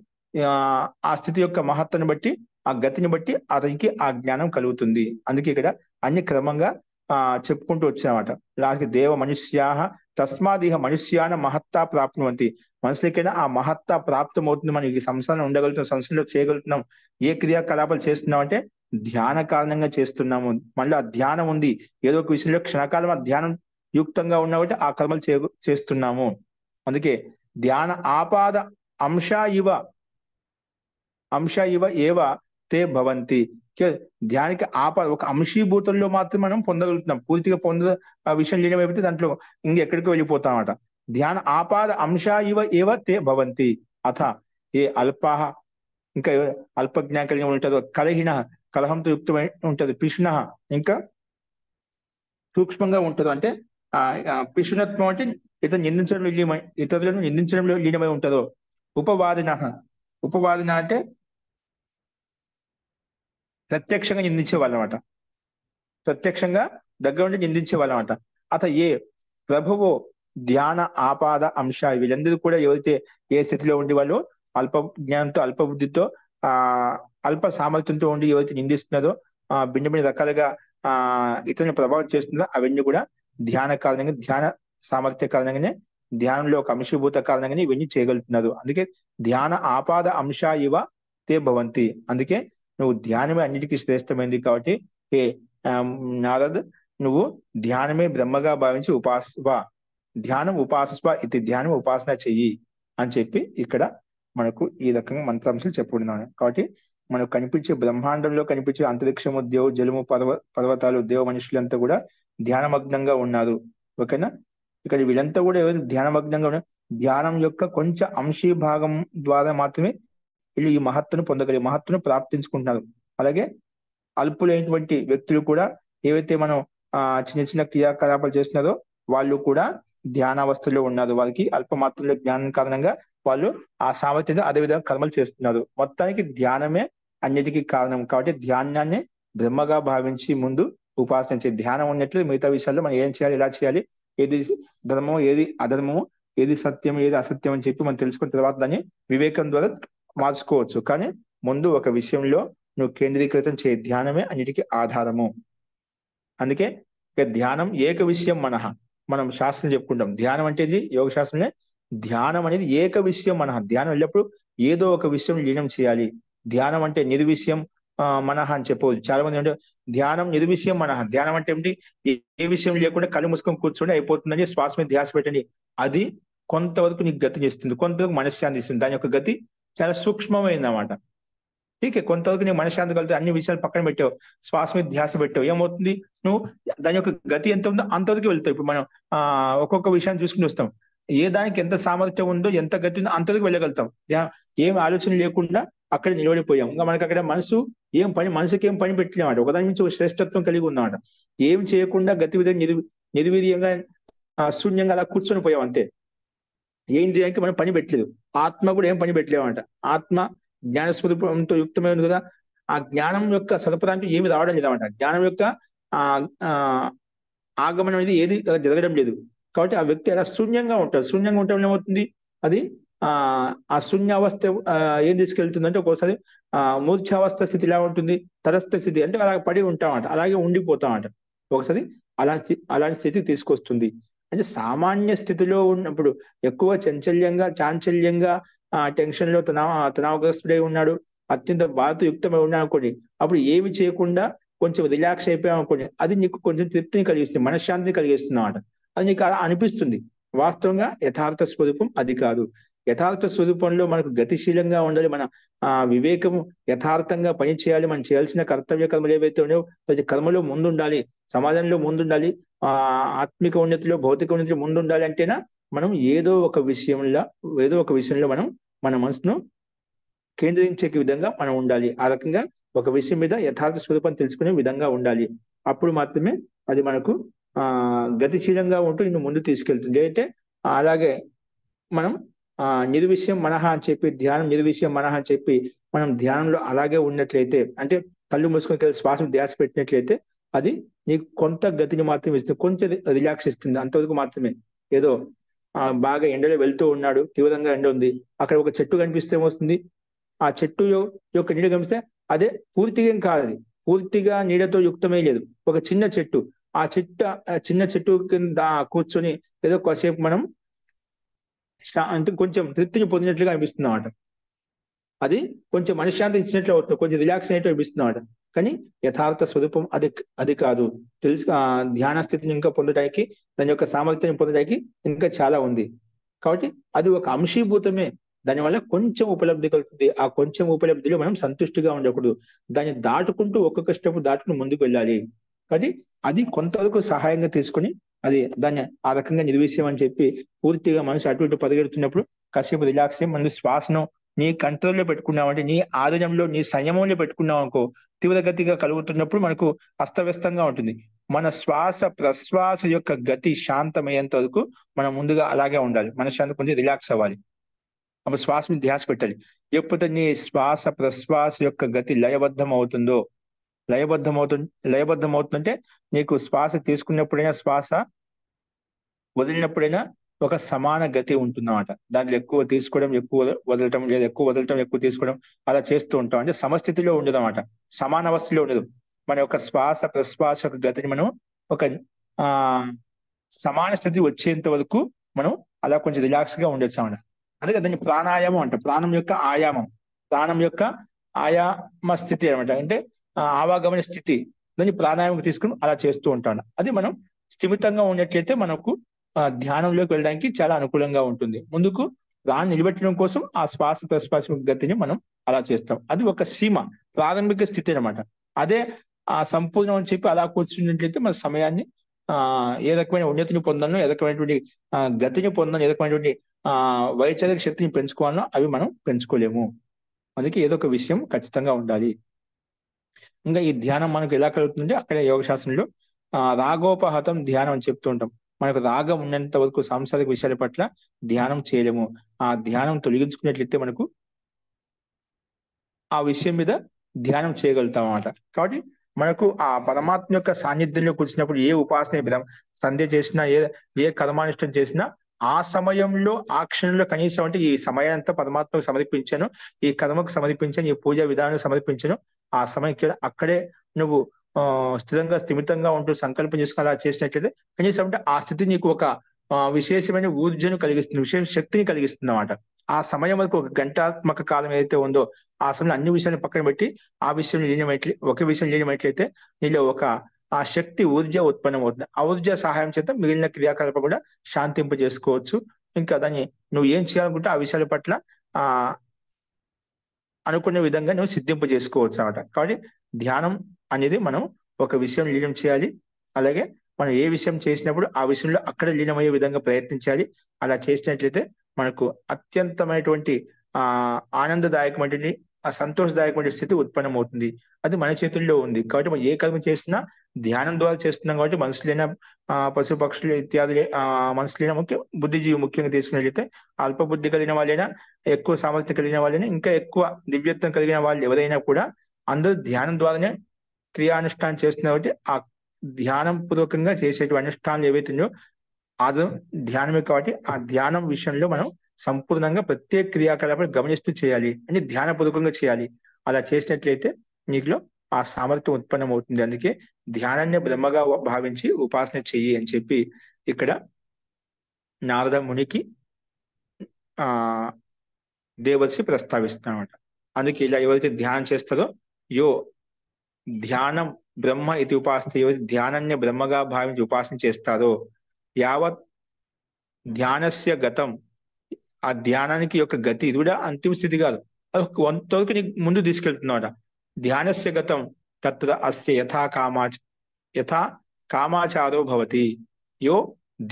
ఆ స్థితి యొక్క మహత్తుని బట్టి, ఆ గతిని బట్టి అతనికి ఆ జ్ఞానం కలుగుతుంది. అందుకే ఇక్కడ అన్ని క్రమంగా చెప్పుకుంటూ వచ్చామట. లాకి దేవ మనుష్యాహ తస్మాదిహ మనుష్యాన మహత్తా ప్రాప్నువంతి. మనుషులకైనా ఆ మహత్తా ప్రాప్తమవుతుంది. మనం ఈ సంసారం ఉండగలుగుతున్నాం, సంసారంలో చేయగలుగుతున్నాం. ఏ క్రియాకలాపాలు చేస్తున్నాం అంటే ధ్యాన కారణంగా చేస్తున్నాము. మళ్ళీ ఆ ధ్యానం ఉంది, ఏదో ఒక విషయంలో క్షణకాలం ఆ ధ్యానం యుక్తంగా ఉన్నబట్టి ఆ కర్మలు చేస్తున్నాము. అందుకే ధ్యాన ఆపాద అంశ ఇవ ఏవ తే భవంతి. ధ్యానికి ఆపాద ఒక అంశీభూతంలో మాత్రం మనం పొందగలుగుతున్నాం. పూర్తిగా విషయం లేనివైతే దాంట్లో ఇంకెక్కడికి వెళ్ళిపోతామట. ధ్యాన ఆపాద అంశ ఇవ ఏవ తే భవంతి. అథ ఏ అల్పాహ, ఇంకా అల్పజ్ఞాన కలిగి ఉంటుందో, కలహిన కలహంతో యుక్తమై ఉంటుంది, పిష్ణ ఇంకా సూక్ష్మంగా ఉంటుందో. అంటే పిశునత్వం అంటే ఇతరులను నిందించడంలో లీనమై ఉంటుందో. ఉపవాదిన అంటే ప్రత్యక్షంగా నిందించే వాళ్ళమాట, ప్రత్యక్షంగా దగ్గర ఉండి నిందించే వాళ్ళమాట. ఏ ప్రభువో ధ్యాన ఆపాద అంశ, వీళ్ళందరూ కూడా ఎవరైతే ఏ స్థితిలో ఉండి వాళ్ళు అల్ప జ్ఞానంతో, అల్ప బుద్ధితో, అల్ప సామర్థ్యంతో ఉండి ఎవరైతే నిందిస్తున్నారో, భిన్న రకాలుగా ఇతరులను ప్రభావం చేస్తుందో, అవన్నీ కూడా ధ్యాన కారణంగా, ధ్యాన సామర్థ్య కారణంగానే, ధ్యానంలో ఒక అంశీభూత కారణంగానే ఇవన్నీ చేయగలుగుతున్నారు. అందుకే ధ్యాన ఆపాద అంశ ఇవ తే భవంతి. అందుకే నువ్వు ధ్యానమే అన్నిటికీ శ్రేష్టమైంది. కాబట్టి ఏ నారద్, నువ్వు ధ్యానమే బ్రహ్మగా భావించి ధ్యానం ఉపాస్వ ఇది, ధ్యానం ఉపాసన చెయ్యి అని చెప్పి ఇక్కడ మనకు ఈ రకంగా మంత్రాంశాలు చెప్పుకున్నాను. కాబట్టి మనకు కనిపించే బ్రహ్మాండంలో కనిపించే అంతరిక్షము, దేవు జలము, పర్వతాలు, దేవ మనుషులంతా కూడా ధ్యానమగ్నంగా ఉన్నారు. ఓకేనా? ఇక్కడ వీళ్ళంతా కూడా ఎవరు ధ్యానమగ్నంగా ఉన్నారు. ధ్యానం యొక్క కొంచెం అంశీభాగం ద్వారా మాత్రమే వీళ్ళు ఈ మహత్తును పొందగలిగే, మహత్తును ప్రాప్తించుకుంటున్నారు. అలాగే అల్పులైనటువంటి వ్యక్తులు కూడా ఏవైతే మనం చిన్న చిన్న క్రియాకలాపాలు చేస్తున్నారో వాళ్ళు కూడా ధ్యానావస్థలో ఉన్నారు. వాళ్ళకి అల్ప మాత్రంలో జ్ఞానం కారణంగా వాళ్ళు ఆ సామర్థ్యంతో అదే విధంగా కర్మలు చేస్తున్నారు. మొత్తానికి ధ్యానమే అన్నిటికీ కారణం. కాబట్టి ధ్యానాన్ని బ్రహ్మగా భావించి ముందు ఉపాసన చేయాలి. ధ్యానం ఉన్నట్లు మిగతా విషయాల్లో మనం ఏం చేయాలి, ఎలా చేయాలి, ఏది ధర్మమో ఏది అధర్మమో, ఏది సత్యం ఏది అసత్యం అని చెప్పి మనం తెలుసుకున్న తర్వాత దాన్ని వివేకం ద్వారా మార్చుకోవచ్చు. కానీ ముందు ఒక విషయంలో నువ్వు కేంద్రీకృతం చేయ. ధ్యానమే అన్నిటికీ ఆధారము. అందుకే ధ్యానం ఏక విషయం మనం శాస్త్రం చెప్పుకుంటాం. ధ్యానం అంటే యోగ శాస్త్రమే. ధ్యానం అనేది ఏక విషయం ధ్యానం వెళ్ళినప్పుడు ఏదో ఒక విషయం లీనం చేయాలి. ధ్యానం అంటే నిర్విషయం అని చెప్పవచ్చు. చాలా మంది అంటే ధ్యానం నిర్విషయం ధ్యానం అంటే ఏమిటి, ఏ విషయం లేకుండా కళ్ళు మూసుకొని కూర్చోండి అయిపోతుందని శ్వాస మీద ధ్యాస పెట్టండి. అది కొంతవరకు నీకు గతిని ఇస్తుంది, కొంతవరకు మనశ్శాంతి ఇస్తుంది. దాని యొక్క గతి చాలా సూక్ష్మమైందన్నమాట. ఠీకే, కొంతవరకు నీకు మనశ్శాంతి కలుగుతుంది. అన్ని విషయాలు పక్కన పెట్టావు, శ్వాస మీద ధ్యాస పెట్టావు, ఏమవుతుంది, నువ్వు దాని యొక్క గతి ఎంత ఉందో అంతవరకు వెళ్తావు. ఇప్పుడు మనం ఒక్కొక్క విషయాన్ని చూసుకుని వస్తాం. ఏ దానికి ఎంత సామర్థ్యం ఉందో, ఎంత గతి ఉందో అంతవరకు వెళ్ళగలుగుతాం. ఏం ఆలోచన లేకుండా అక్కడ నిలబడిపోయాం. ఇంకా మనకి అక్కడ మనసుకి ఏం పని పెట్టలేమాట. ఒకదాని నుంచి ఒక శ్రేష్టత్వం కలిగి ఉందన్నమాట. ఏం చేయకుండా గతి విధంగా నిర్వీర్యంగా శూన్యంగా అలా కూర్చొని పోయాం అంతే. ఏంటి అంటే మనం పని పెట్టలేదు. ఆత్మ కూడా ఏం పని పెట్టలేమంట. ఆత్మ జ్ఞాన స్వరూపంతో యుక్తమే ఉంది కదా. ఆ జ్ఞానం యొక్క సదుపాయం ఏమి రావడం లేదన్నమాట. జ్ఞానం యొక్క ఆగమనం అనేది ఏది జరగడం లేదు. కాబట్టి ఆ వ్యక్తి అలా శూన్యంగా ఉంటాడు. శూన్యంగా ఉండటం ఏమవుతుంది, అది ఆ శూన్యావస్థ ఏం తీసుకెళ్తుందంటే ఒక్కోసారి మూర్ఛావస్థ స్థితి ఇలా ఉంటుంది, తటస్థ స్థితి అంటే అలా పడి ఉంటామంట, అలాగే ఉండిపోతామంట. ఒకసారి అలాంటి స్థితికి తీసుకొస్తుంది. అంటే సామాన్య స్థితిలో ఉన్నప్పుడు ఎక్కువ చాంచల్యంగా టెన్షన్ లో తనావగ్రస్తుడై ఉన్నాడు, అత్యంత బాధయుక్తమై ఉన్నాడు అనుకోండి. అప్పుడు ఏమి చేయకుండా కొంచెం రిలాక్స్ అయిపోయాం అనుకోండి, అది నీకు కొంచెం తృప్తిని కలిగిస్తుంది, మనశ్శాంతిని కలిగిస్తుంది అన్నమాట. అది నీకు అలా అనిపిస్తుంది. వాస్తవంగా యథార్థ స్వరూపం అది కాదు. యథార్థ స్వరూపంలో మనకు గతిశీలంగా ఉండాలి. మన వివేకము యథార్థంగా పని చేయాలి. మనం చేయాల్సిన కర్తవ్య కర్మలు ఏవైతే ఉన్నాయో ప్రతి కర్మలో ముందుండాలి, సమాజంలో ముందుండాలి, ఆత్మిక ఉన్నతిలో భౌతిక ఉన్నతిలో ముందుండాలి. అంటేనా మనం ఏదో ఒక విషయంలో మనం మన మనసును కేంద్రీకరించే విధంగా మనం ఉండాలి. ఆ రకంగా ఒక విషయం మీద యథార్థ స్వరూపం తెలుసుకునే విధంగా ఉండాలి. అప్పుడు మాత్రమే అది మనకు గతిశీలంగా ఉంటూ ఇನ್ನು ముందు తీసుకెళ్తుంది. అంటే అలాగే మనం నిర్విషయం మనహ అని చెప్పి ధ్యానం నిర్విషయం మనహ అని చెప్పి మనం ధ్యానంలో అలాగే ఉన్నట్లయితే, అంటే కళ్ళు మూసుకొని శ్వాస ధ్యాస పెట్టినట్లయితే అది నీకు కొంత గతిని మాత్రమే ఇస్తుంది, కొంచెం రిలాక్స్ ఇస్తుంది, అంతవరకు మాత్రమే. ఏదో బాగా ఎండలో వెళ్తూ ఉన్నాడు, తీవ్రంగా ఎండ ఉంది, అక్కడ ఒక చెట్టు కనిపిస్తే ఏమొస్తుంది, ఆ చెట్టు యొక్క నీడ కనిపిస్తే అదే పూర్తిగా ఏం కాదు, అది పూర్తిగా నీడతో యుక్తమే లేదు, ఒక చిన్న చెట్టు. ఆ చిన్న చెట్టు కింద కూర్చొని ఏదో కాసేపు మనం అంటే కొంచెం తృప్తిని పొందినట్లుగా అనిపిస్తుంది అన్నమాట. అది కొంచెం మనశ్శాంతి ఇచ్చినట్లు అవుతుంది, కొంచెం రిలాక్స్ అయినట్టు అనిపిస్తుంది అన్నమాట. కానీ యథార్థ స్వరూపం అది కాదు. ధ్యాన స్థితిని ఇంకా పొందడానికి, దాని యొక్క సామర్థ్యాన్ని పొందడానికి ఇంకా చాలా ఉంది. కాబట్టి అది ఒక అంశీభూతమే, దానివల్ల కొంచెం ఉపలబ్ధి కలుగుతుంది. ఆ కొంచెం ఉపలబ్ధిలో మనం సంతుష్టిగా ఉండకూడదు, దాన్ని దాటుకుంటూ ఒక్కొక్క స్టెప్ దాటుకుని ముందుకు వెళ్ళాలి. కాబట్టి అది కొంతవరకు సహాయంగా తీసుకుని దాన్ని ఆ రకంగా నిర్విషయం అని చెప్పి పూర్తిగా మనసు అటు ఇటు పరిగెడుతున్నప్పుడు కాసేపు రిలాక్స్ అయ్యి మన శ్వాసను నీ కంట్రోల్లో పెట్టుకున్నావంటే, నీ ఆధీనంలో, నీ సంయమంలో పెట్టుకున్నావు అనుకో, తీవ్రగతిగా కలుగుతున్నప్పుడు మనకు అస్తవ్యస్తంగా ఉంటుంది. మన శ్వాస ప్రశ్వాస యొక్క గతి శాంతమయ్యేంత వరకు మనం ముందుగా అలాగే ఉండాలి, మనశ్శాంతి కొంచెం రిలాక్స్ అవ్వాలి, అప్పుడు శ్వాస మీద ధ్యాస పెట్టాలి. ఎప్పుడైతే నీ శ్వాస ప్రశ్వాస యొక్క గతి లయబద్ధం అవుతుందో, లయబద్ధం అవుతుందంటే నీకు శ్వాస తీసుకున్నప్పుడైనా శ్వాస వదిలినప్పుడైనా ఒక సమాన గతి ఉంటుందన్నమాట. దాంట్లో ఎక్కువ తీసుకోవడం, ఎక్కువ వదలటం, లేదా ఎక్కువ వదలటం, ఎక్కువ తీసుకోవడం అలా చేస్తూ ఉంటాం. అంటే సమస్థితిలో ఉండదు అన్నమాట, సమాన అవస్థలో ఉండదు. మన యొక్క శ్వాస ప్రశ్వాస యొక్క గతిని మనం ఒక ఆ సమాన స్థితి వచ్చేంత వరకు మనం అలా కొంచెం రిలాక్స్ గా ఉండొచ్చు అన్నమాట. అందుకే దాన్ని ప్రాణాయామం అంట, ప్రాణం యొక్క ఆయామం, ప్రాణం యొక్క ఆయామ స్థితి అనమాట. అంటే ఆవాగమన స్థితి, దాన్ని ప్రాణాయామం తీసుకుని అలా చేస్తూ ఉంటాను. అది మనం స్థిమితంగా ఉన్నట్లయితే మనకు ధ్యానంలోకి వెళ్ళడానికి చాలా అనుకూలంగా ఉంటుంది. ముందుకు దాన్ని నిలబెట్టడం కోసం ఆ శ్వాస ప్రశ్వాస గతిని మనం అలా చేస్తాం. అది ఒక సీమ, ప్రాథమిక స్థితి అనమాట. అదే ఆ సంపూర్ణం అని చెప్పి అలా కూర్చున్నట్లయితే మన సమయాన్ని ఏ రకమైన ఉన్నతిని పొందాలో, ఏ రకమైనటువంటి గతిని పొందాలో, ఏ రకమైనటువంటి వైచారిక శక్తిని పెంచుకోవాలో అవి మనం పెంచుకోలేము. అందుకే ఏదో ఒక విషయం ఖచ్చితంగా ఉండాలి. ఇంకా ఈ ధ్యానం మనకు ఎలా కలుగుతుందంటే, అక్కడ యోగ శాస్త్రంలో రాగోపహతం ధ్యానం అని చెప్తూ ఉంటాం. మనకు రాగం ఉన్నంత వరకు సాంసారిక విషయాల పట్ల ధ్యానం చేయలేము. ఆ ధ్యానం తొలగించుకున్నట్లయితే మనకు ఆ విషయం మీద ధ్యానం చేయగలుగుతాం అన్నమాట. కాబట్టి మనకు ఆ పరమాత్మ యొక్క సాన్నిధ్యంలో కూర్చున్నప్పుడు ఏ ఉపాసన సంధ్య చేసినా, ఏ కర్మానుష్ఠం చేసినా ఆ సమయంలో, ఆ క్షణంలో కనీసం అంటే ఈ సమయాన్ని పరమాత్మకు సమర్పించాను, ఈ కర్మకు సమర్పించాను, ఈ పూజా విధానం సమర్పించాను, ఆ సమయం అక్కడే నువ్వు స్థిరంగా స్థిమితంగా ఉంటూ సంకల్పం చేసుకుని అలా చేసినట్లయితే కనీసం అంటే ఆ స్థితి నీకు ఒక విశేషమైన ఊర్జను కలిగిస్తుంది, విశేష శక్తిని కలిగిస్తుంది అన్నమాట. ఆ సమయం వరకు ఒక గంటాత్మక కాలం ఏదైతే ఉందో ఆ సమయంలో అన్ని విషయాన్ని పక్కన పెట్టి ఆ విషయం ఒక విషయం లీనమైనట్లయితే నీలో ఒక ఆ శక్తి ఊర్జ ఉత్పన్నం అవుతుంది. ఆ ఊర్జ సహాయం చేత మిగిలిన క్రియాకలాపం కూడా శాంతింప చేసుకోవచ్చు. ఇంకా దాన్ని నువ్వు ఏం చేయాలనుకుంటే ఆ విషయాల పట్ల అనుకునే విధంగా నువ్వు సిద్ధింప చేసుకోవచ్చు అన్నమాట. కాబట్టి ధ్యానం అనేది మనం ఒక విషయం లీనం చేయాలి, అలాగే మనం ఏ విషయం చేసినప్పుడు ఆ విషయంలో అక్కడ లీనమయ్యే విధంగా ప్రయత్నించాలి. అలా చేసినట్లయితే మనకు అత్యంతమైనటువంటి ఆనందదాయకమైనటువంటి సంతోషదాయకమైన స్థితి ఉత్పన్నమవుతుంది. అది మన చేతుల్లో ఉంది. కాబట్టి మనం ఏ కర్మ చేసినా ధ్యానం ద్వారా చేస్తున్నాం. కాబట్టి మనుషులైన పశు పక్షులు ఇత్యాది మనుషులైన బుద్ధిజీవి ముఖ్యంగా తీసుకున్నట్లయితే అల్పబుద్ధి కలిగిన వాళ్ళైనా, ఎక్కువ సామర్థ్యం కలిగిన వాళ్ళైనా, ఇంకా ఎక్కువ దివ్యత్వం కలిగిన వాళ్ళు ఎవరైనా కూడా అందరూ ధ్యానం ద్వారానే క్రియానుష్ఠానం చేస్తున్నారు. కాబట్టి ఆ ధ్యానం పూర్వకంగా చేసేటువంటి అనుష్ఠానాలు ఏవైతున్నాయో అది ధ్యానమే. కాబట్టి ఆ ధ్యానం విషయంలో మనం సంపూర్ణంగా ప్రత్యేక క్రియాకలాపాలు గమనిస్తూ చేయాలి, అంటే ధ్యానపూర్వకంగా చేయాలి. అలా చేసినట్లయితే నీకులో ఆ సామర్థ్యం ఉత్పన్నం అవుతుంది. అందుకే ధ్యానాన్ని బ్రహ్మగా భావించి ఉపాసన చెయ్యి అని చెప్పి ఇక్కడ నారద మునికి దేవర్షి ప్రస్తావిస్తున్నమాట. అందుకే ఇలా ఎవరైతే ధ్యానం చేస్తారో యో ధ్యానం బ్రహ్మ ఇది ఉపాసన, ఎవరైతే ధ్యానాన్ని బ్రహ్మగా భావించి ఉపాసన చేస్తారో యావత్ ధ్యానస్య గతం, ఆ ధ్యానానికి యొక్క గతి ఇది కూడా అంతిమ స్థితి కాదు, అది కొంతవరకు నీకు ముందు తీసుకెళ్తున్నాడ. ధ్యానస్య గతం తత్ర అస్య యథా కామాచారో భవతి. యో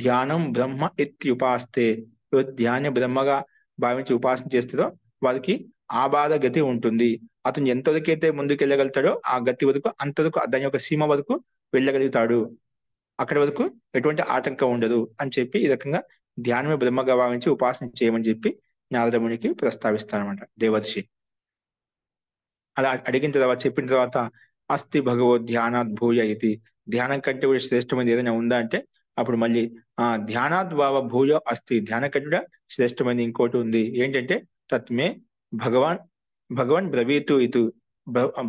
ధ్యానం బ్రహ్మ ఇత్యుపాస్తే, యో ధ్యాన బ్రహ్మగా భావించి ఉపాసన చేస్తుందో వారికి ఆబాధ గతి ఉంటుంది. అతను ఎంతవరకైతే ముందుకు వెళ్ళగలుగుతాడో ఆ గతి వరకు, అంతవరకు దాని యొక్క సీమ వరకు వెళ్ళగలుగుతాడు. అక్కడి వరకు ఎటువంటి ఆటంకం ఉండదు అని చెప్పి ఈ రకంగా ధ్యానమే బ్రహ్మగా భావించి ఉపాసన చేయమని చెప్పి నారదమునికి ప్రస్తావిస్తారనమాట దేవర్షి. అలా అడిగిన తర్వాత చెప్పిన తర్వాత అస్తి భగవద్ ధ్యానాత్ భూయ ఇది, ధ్యానం కంటే కూడా శ్రేష్టమైనది ఏదైనా ఉందా అంటే అప్పుడు మళ్ళీ ధ్యానాత్ భావ భూయ అస్తి, ధ్యానం కంటే కూడా శ్రేష్టమైనది ఇంకోటి ఉంది ఏంటంటే తత్మే భగవాన్ భగవాన్ బ్రవీతు ఇతు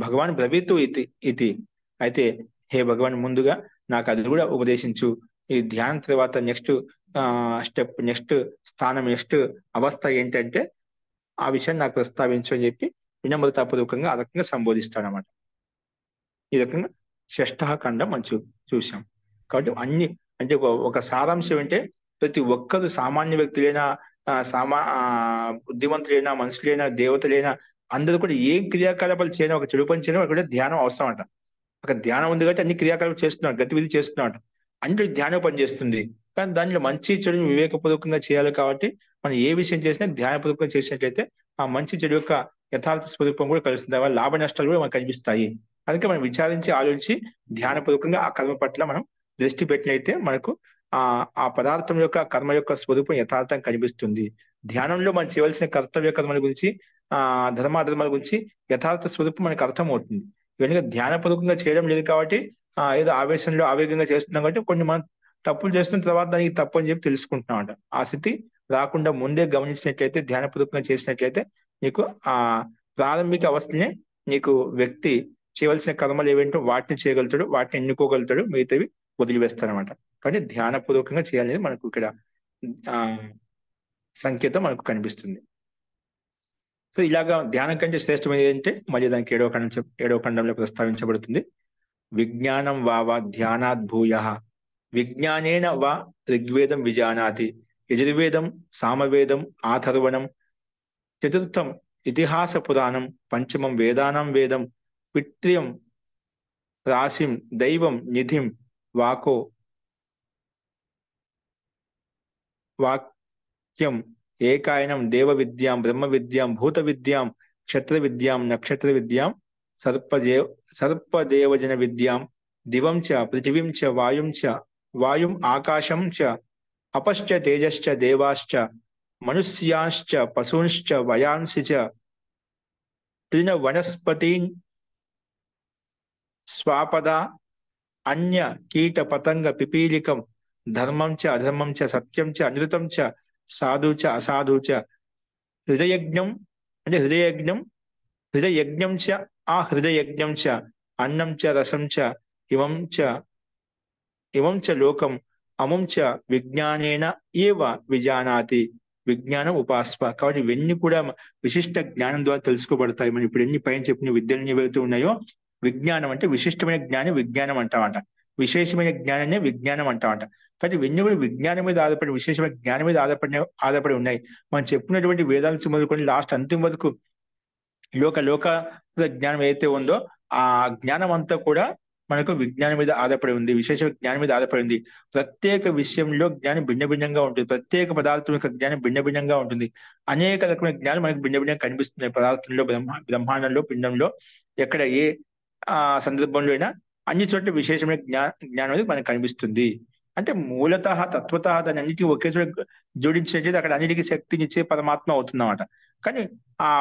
భగవాన్ బ్రవీతు ఇది. అయితే హే భగవాన్ ముందుగా నాకు అది కూడా ఉపదేశించు. ఈ ధ్యానం తర్వాత నెక్స్ట్ స్టెప్, నెక్స్ట్ స్థానం, నెక్స్ట్ అవస్థ ఏంటంటే ఆ విషయాన్ని నాకు ప్రస్తావించు అని చెప్పి వినమ్రతాపూర్వకంగా ఆ రకంగా సంబోధిస్తాడనమాట. ఈ రకంగా షష్ఠ ఖండం మనం చూసాం. కాబట్టి అన్ని అంటే ఒక సారాంశం అంటే ప్రతి ఒక్కరు సామాన్య వ్యక్తులైనా బుద్ధిమంతులైనా మనుషులైనా దేవతలైనా అందరూ కూడా ఏ క్రియాకలాపాలు చేయడం, ఒక చెడు పని చేయడం అక్కడ ధ్యానం అవసరం అంట. అక్కడ ధ్యానం ఉంది కాబట్టి అన్ని క్రియాకలాపాలు చేస్తున్నాడు, గతివిధి చేస్తున్నాడు, అన్నిటి ధ్యానం పనిచేస్తుంది. కానీ దానిలో మంచి చెడుని వివేకపూర్వకంగా చేయాలి కాబట్టి మనం ఏ విషయం చేసినా ధ్యానపూర్వకంగా చేసినట్లయితే ఆ మంచి చెడు యొక్క యథార్థ స్వరూపం కూడా కలుస్తుంది, వాళ్ళ లాభ నష్టాలు కూడా మనకు కనిపిస్తాయి. అందుకే మనం విచారించి ఆలోచించి ధ్యానపూర్వకంగా ఆ కర్మ పట్ల మనం దృష్టి పెట్టినైతే మనకు ఆ పదార్థం యొక్క కర్మ యొక్క స్వరూపం యథార్థం కనిపిస్తుంది. ధ్యానంలో మనం చేయవలసిన కర్తవ్య కర్మల గురించి ధర్మాధర్మాల గురించి యథార్థ స్వరూపం మనకు అర్థమవుతుంది. ఇవన్నీ ధ్యానపూర్వకంగా చేయడం లేదు కాబట్టి ఏదో ఆవేశంలో ఆవేగంగా చేస్తున్నాం కాబట్టి కొన్ని మనం తప్పులు చేస్తున్న తర్వాత దానికి తప్పు అని చెప్పి తెలుసుకుంటున్నాం అంట. ఆ స్థితి రాకుండా ముందే గమనించినట్లయితే ధ్యానపూర్వకంగా చేసినట్లయితే నీకు ఆ ప్రారంభిక అవస్థనే నీకు వ్యక్తి చేయవలసిన కర్మలు ఏవేంటో వాటిని చేయగలుగుతాడు, వాటిని ఎన్నుకోగలుగుతాడు, మిగతావి వదిలివేస్తారనమాట. కాబట్టి ధ్యానపూర్వకంగా చేయాలనేది మనకు ఇక్కడ సంకేతం మనకు కనిపిస్తుంది. సో ఇలాగా ధ్యానం కంటే శ్రేష్టమైనది అంటే మళ్ళీ దానికి ఏడవ ఖండంలో ప్రస్తావించబడుతుంది. విజ్ఞానం వా ధ్యానాత్ భూయ విజ్ఞానేన వా ఋగ్వేదం విజానాతి, యజుర్వేదం సామవేదం ఆథర్వణం, చతుర్థం ఇతిహాస పురాణం, పంచమం వేదానాం వేదం, పిత్ర్యం రాశిం దైవం నిధిం వాక్యం ఏకాయనం దేవ విద్యాం బ్రహ్మ విద్యాం భూత విద్యాం క్షత్ర విద్యాం నక్షత్ర విద్యాం సర్పదేవజన విద్యాం దివం చ పృథివీం చ వాయుం ఆకాశం చ అపశ్చ తేజశ్చ దేవాశ్చ మనుష్యాంశ్చ పశూంశ్చ వయాంసి చ తృణ వనస్పతీన్ స్వాపద అన్య కీట పతంగ పిపీలికం ధర్మం చ అధర్మం చ సత్యం చ అనృతం చ సాధు చ అసాధు చ హృదయజ్ఞం అంటే హృదయజ్ఞం చ హృదయజ్ఞం చ అన్నం చ రసం చ ఇమం చ లోకం అమం చ విజ్ఞానేన ఏవ విజానాతి, విజ్ఞానం ఉపాస్వ. కాబట్టి ఇవన్నీ కూడా విశిష్ట జ్ఞానం ద్వారా తెలుసుకోబడతాయి. మనం ఇప్పుడు ఎన్ని పైన చెప్పిన విద్యలు ఏవైతే ఉన్నాయో విజ్ఞానం అంటే విశిష్టమైన జ్ఞానం విజ్ఞానం అంటామంట, విశేషమైన జ్ఞానాన్ని విజ్ఞానం అంటామంట. కాబట్టి ఇవన్నీ కూడా విజ్ఞానం మీద ఆధారపడి విశేషమైన జ్ఞానం మీద ఆధారపడి ఉన్నాయి. మనం చెప్పినటువంటి వేదాలు మొదలుకొని లాస్ట్ అంతిమ వరకు లోక జ్ఞానం ఏదైతే ఉందో ఆ జ్ఞానం అంతా కూడా మనకు విజ్ఞానం మీద ఆధారపడి ఉంది, విశేష జ్ఞానం మీద ఆధారపడి ఉంది. ప్రత్యేక విషయంలో జ్ఞానం భిన్న భిన్నంగా ఉంటుంది, ప్రత్యేక పదార్థం యొక్క జ్ఞానం భిన్న భిన్నంగా ఉంటుంది. అనేక రకమైన జ్ఞానం మనకు భిన్న భిన్నంగా కనిపిస్తున్నాయి పదార్థంలో, బ్రహ్మాండంలో, పిండంలో, ఎక్కడ ఏ సందర్భంలో అయినా అన్ని చోట్ల విశేషమైన జ్ఞానం అనేది మనకు కనిపిస్తుంది. అంటే మూలత తత్వత దాని అన్నిటికీ ఒకే చోట జోడించినట్లయితే అక్కడ అన్నిటికీ శక్తినిచ్చే పరమాత్మ అవుతుందన్నమాట. కానీ ఆ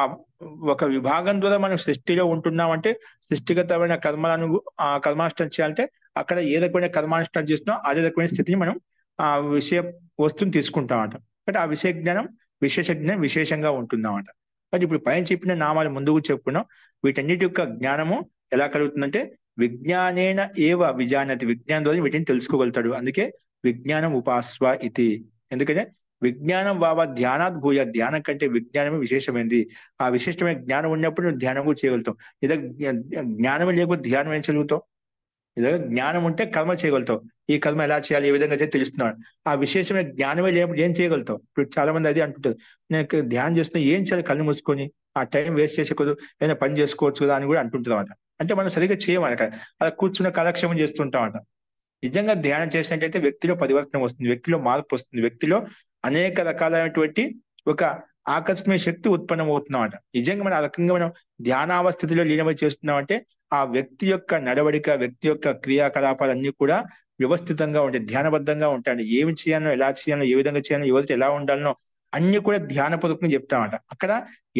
ఒక విభాగం ద్వారా మనం సృష్టిలో ఉంటున్నామంటే సృష్టిగతమైన కర్మానుష్ఠానం చేయాలంటే అక్కడ ఏ రకమైన కర్మానుష్ఠానం చేస్తున్నాం అదే రకమైన స్థితిని మనం ఆ విషయ వస్తువుని తీసుకుంటామట. కాబట్టి ఆ విషయ జ్ఞానం విశేష జ్ఞానం విశేషంగా ఉంటుందన్నమాట. కాబట్టి ఇప్పుడు పైన చెప్పిన నామాలు ముందుకు చెప్పుకున్నాం. వీటన్నిటి యొక్క జ్ఞానము ఎలా కలుగుతుందంటే విజ్ఞానేన ఏవ విజానతి, విజ్ఞానం ద్వారా వీటిని తెలుసుకోగలుగుతాడు. అందుకే విజ్ఞానం ఉపాస్వ ఇది. ఎందుకంటే విజ్ఞానం వావ ధ్యానాత్ భూయ, ధ్యానం కంటే విజ్ఞానమే విశేషమైనది. ఆ విశిష్టమైన జ్ఞానం ఉన్నప్పుడు నువ్వు ధ్యానం కూడా చేయగలుగుతావు. ఇదే జ్ఞానం లేకపోతే ధ్యానం ఏం చదువుతావు? ఇదే జ్ఞానం ఉంటే కర్మ చేయగలుగుతావు. ఈ కర్మ ఎలా చేయాలి, ఏ విధంగా చేయాలి తెలుస్తున్నాడు. ఆ విశేషమైన జ్ఞానమే లేకపోతే ఏం చేయగలుగుతావు? ఇప్పుడు చాలా మంది అది అంటుంటారు, నేను ధ్యానం చేస్తున్నా ఏం చేయాలి, కళ్ళు మూసుకొని ఆ టైం వేస్ట్ చేసేకూడదు, ఏదైనా పని చేసుకోవచ్చు కదా అని కూడా అంటుంటాం. అంటే మనం సరిగ్గా చేయమని అలా కూర్చున్న కాలక్షేమం చేస్తుంటామంట. నిజంగా ధ్యానం చేసినట్లయితే వ్యక్తిలో పరివర్తన వస్తుంది, వ్యక్తిలో మార్పు వస్తుంది, వ్యక్తిలో అనేక రకాలైనటువంటి ఒక ఆకర్షణీయ శక్తి ఉత్పన్నం అవుతున్నామంట. నిజంగా మనం ఆ రకంగా మనం ధ్యానావస్థితిలో లీనమై చేస్తున్నామంటే ఆ వ్యక్తి యొక్క నడవడిక, వ్యక్తి యొక్క క్రియాకలాపాలన్నీ కూడా వ్యవస్థితంగా ఉంటాయి, ధ్యానబద్ధంగా ఉంటాయి. ఏమి చేయాలో, ఎలా చేయాలో, ఏ విధంగా చేయాలో, ఎవరితో ఎలా ఉండాలనో అన్ని కూడా ధ్యానపూర్వకంగా చెప్తామట. అక్కడ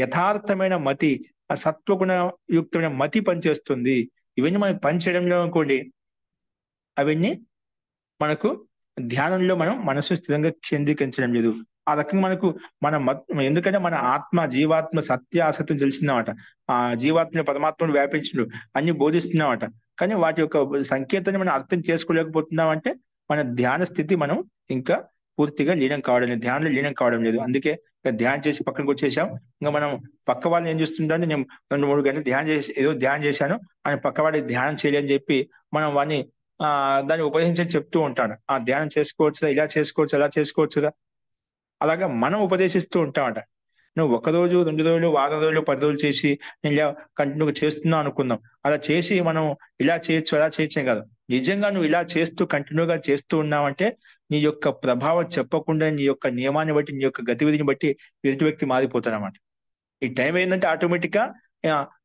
యథార్థమైన మతి, ఆ సత్వగుణయుక్తమైన మతి పనిచేస్తుంది. ఇవన్నీ మనకు పనిచేయడంలో అనుకోండి, అవన్నీ మనకు ధ్యానంలో మనం మనసు స్థిరంగా కేంద్రీకరించడం లేదు. ఆ రకంగా మనకు ఎందుకంటే మన ఆత్మ, జీవాత్మ సత్య అసత్యం తెలిసిందన్నమాట. ఆ జీవాత్మ పరమాత్మను వ్యాపించడు అన్ని బోధిస్తున్నామట. కానీ వాటి యొక్క సంకేతాన్ని మనం అర్థం చేసుకోలేకపోతున్నామంటే మన ధ్యాన స్థితి మనం ఇంకా పూర్తిగా లీనం కావడం లేదు, ధ్యానంలో లీనం కావడం లేదు. అందుకే ధ్యానం చేసి పక్కనకి వచ్చేసాం. ఇంకా మనం పక్క వాళ్ళని ఏం చేస్తుంటే, నేను 2-3 గంటలు ధ్యానం చేశాను అని పక్క వాడికి ధ్యానం చేయలేని చెప్పి మనం వాడిని దాన్ని ఉపదేశించని చెప్తూ ఉంటాడు. ధ్యానం చేసుకోవచ్చుగా, ఇలా చేసుకోవచ్చు, అలా చేసుకోవచ్చుగా. అలాగా మనం ఉపదేశిస్తూ ఉంటామట. నువ్వు 1 రోజు, 2 రోజులు, వారం రోజులు, 10 రోజులు చేసి నేను ఇలా కంటిన్యూగా చేస్తున్నావు అనుకుందాం. అలా చేసి మనం ఇలా చేయొచ్చు, అలా చేయొచ్చే కాదు. నిజంగా నువ్వు ఇలా చేస్తూ కంటిన్యూగా చేస్తూ ఉన్నావంటే నీ యొక్క ప్రభావం చెప్పకుండా నీ యొక్క నియమాన్ని బట్టి, నీ యొక్క గతివిధిని బట్టి ఎదుటి వ్యక్తి మారిపోతాడన్నమాట. ఈ టైం ఏంటంటే ఆటోమేటిక్ గా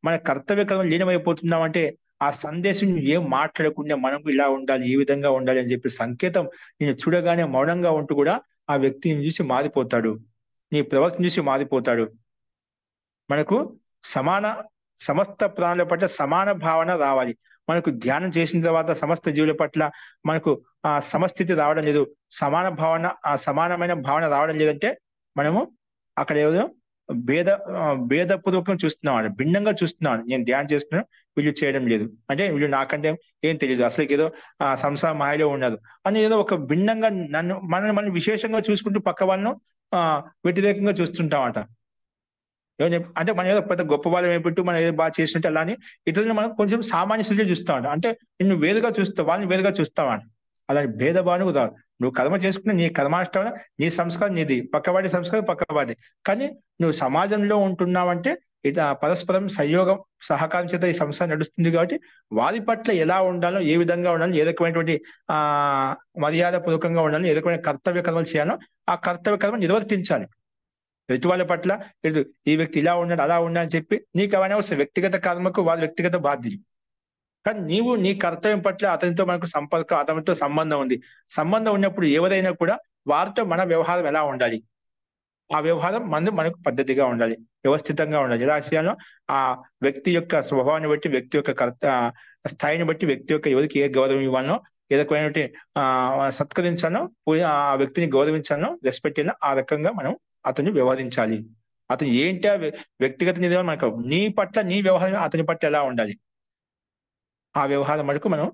మన కర్తవ్య కర్మ లీనమైపోతున్నామంటే ఆ సందేశం ఏం మాట్లాడకుండా మనం ఇలా ఉండాలి, ఈ విధంగా ఉండాలి అని చెప్పి సంకేతం నేను చూడగానే మౌనంగా ఉంటూ కూడా ఆ వ్యక్తిని చూసి మారిపోతాడు, నీ ప్రవర్తన చూసి మారిపోతాడు. మనకు సమస్త ప్రాణుల పట్ల సమాన భావన రావాలి. మనకు ధ్యానం చేసిన తర్వాత సమస్త జీవుల పట్ల మనకు సమస్థితి రావడం లేదు, సమానమైన భావన రావడం లేదంటే మనము అక్కడ ఏదో భేదపూర్వకం చూస్తున్నాం, భిన్నంగా చూస్తున్నాం. నేను ధ్యానం చేస్తున్నాను, వీళ్ళు చేయడం లేదు అంటే వీళ్ళు నాకంటే ఏం తెలియదు, అసలు ఏదో సంసార మాయలో ఉన్నారు అని ఏదో ఒక భిన్నంగా మనల్ని విశేషంగా చూసుకుంటూ పక్క వాళ్ళను వ్యతిరేకంగా చూస్తుంటామట. అంటే మనం ఏదో పెద్ద గొప్ప వాళ్ళం ఏమిటూ మనం ఏదో బాగా చేసినట్టు అలా అని ఇతరులను మనం కొంచెం సామాన్య స్థితిలో చూస్తామంట. అంటే నిన్ను వేరుగా చూస్తావు, వాళ్ళని వేరుగా చూస్తామంట. అలాంటి భేదభావనకు రాదు. నువ్వు కర్మ చేసుకుని నీ కర్మాష్టం, నీ సంస్కారం నీది, పక్కవాడి సంస్కారం పక్కవాడి. కానీ నువ్వు సమాజంలో ఉంటున్నావంటే పరస్పరం సంయోగం, సహకారం చేత ఈ సంసారం నడుస్తుంది. కాబట్టి వారి పట్ల ఎలా ఉండాలో, ఏ విధంగా ఉండాలో, ఏ రకమైనటువంటి మర్యాద పూర్వకంగా ఉండాలో, ఏ రకమైన కర్తవ్య కర్మలు చేయాలో ఆ కర్తవ్య కర్మ నిర్వర్తించాలి. ఎదుటి వాళ్ళ పట్ల ఈ వ్యక్తి ఇలా ఉన్నాడు, అలా ఉన్నాడు అని చెప్పి నీకు అవన్నీ వస్తాయి. వ్యక్తిగత కర్మకు వారి వ్యక్తిగత బాధ్యత. కానీ నీవు నీ కర్తవ్యం పట్ల అతనితో మనకు సంపర్కం, అతనితో సంబంధం ఉంది. సంబంధం ఉన్నప్పుడు ఎవరైనా కూడా వారితో మన వ్యవహారం ఎలా ఉండాలి, ఆ వ్యవహారం మనకు పద్ధతిగా ఉండాలి, వ్యవస్థితంగా ఉండాలి. ఎలా చేయాలో ఆ వ్యక్తి యొక్క స్వభావాన్ని బట్టి, వ్యక్తి యొక్క స్థాయిని బట్టి, వ్యక్తి యొక్క ఎవరికి ఏ గౌరవం ఇవ్వాలో, ఏ రకమైనటువంటి సత్కరించాలో, ఆ వ్యక్తిని గౌరవించాలో, రెస్పెక్ట్ అయినా ఆ రకంగా మనం అతన్ని వ్యవహరించాలి. అతను ఏంటి వ్యక్తిగత నిర్ణయం మనకు, నీ పట్ల నీ వ్యవహారం అతని పట్ల ఎలా ఉండాలి, ఆ వ్యవహారం మనకు మనం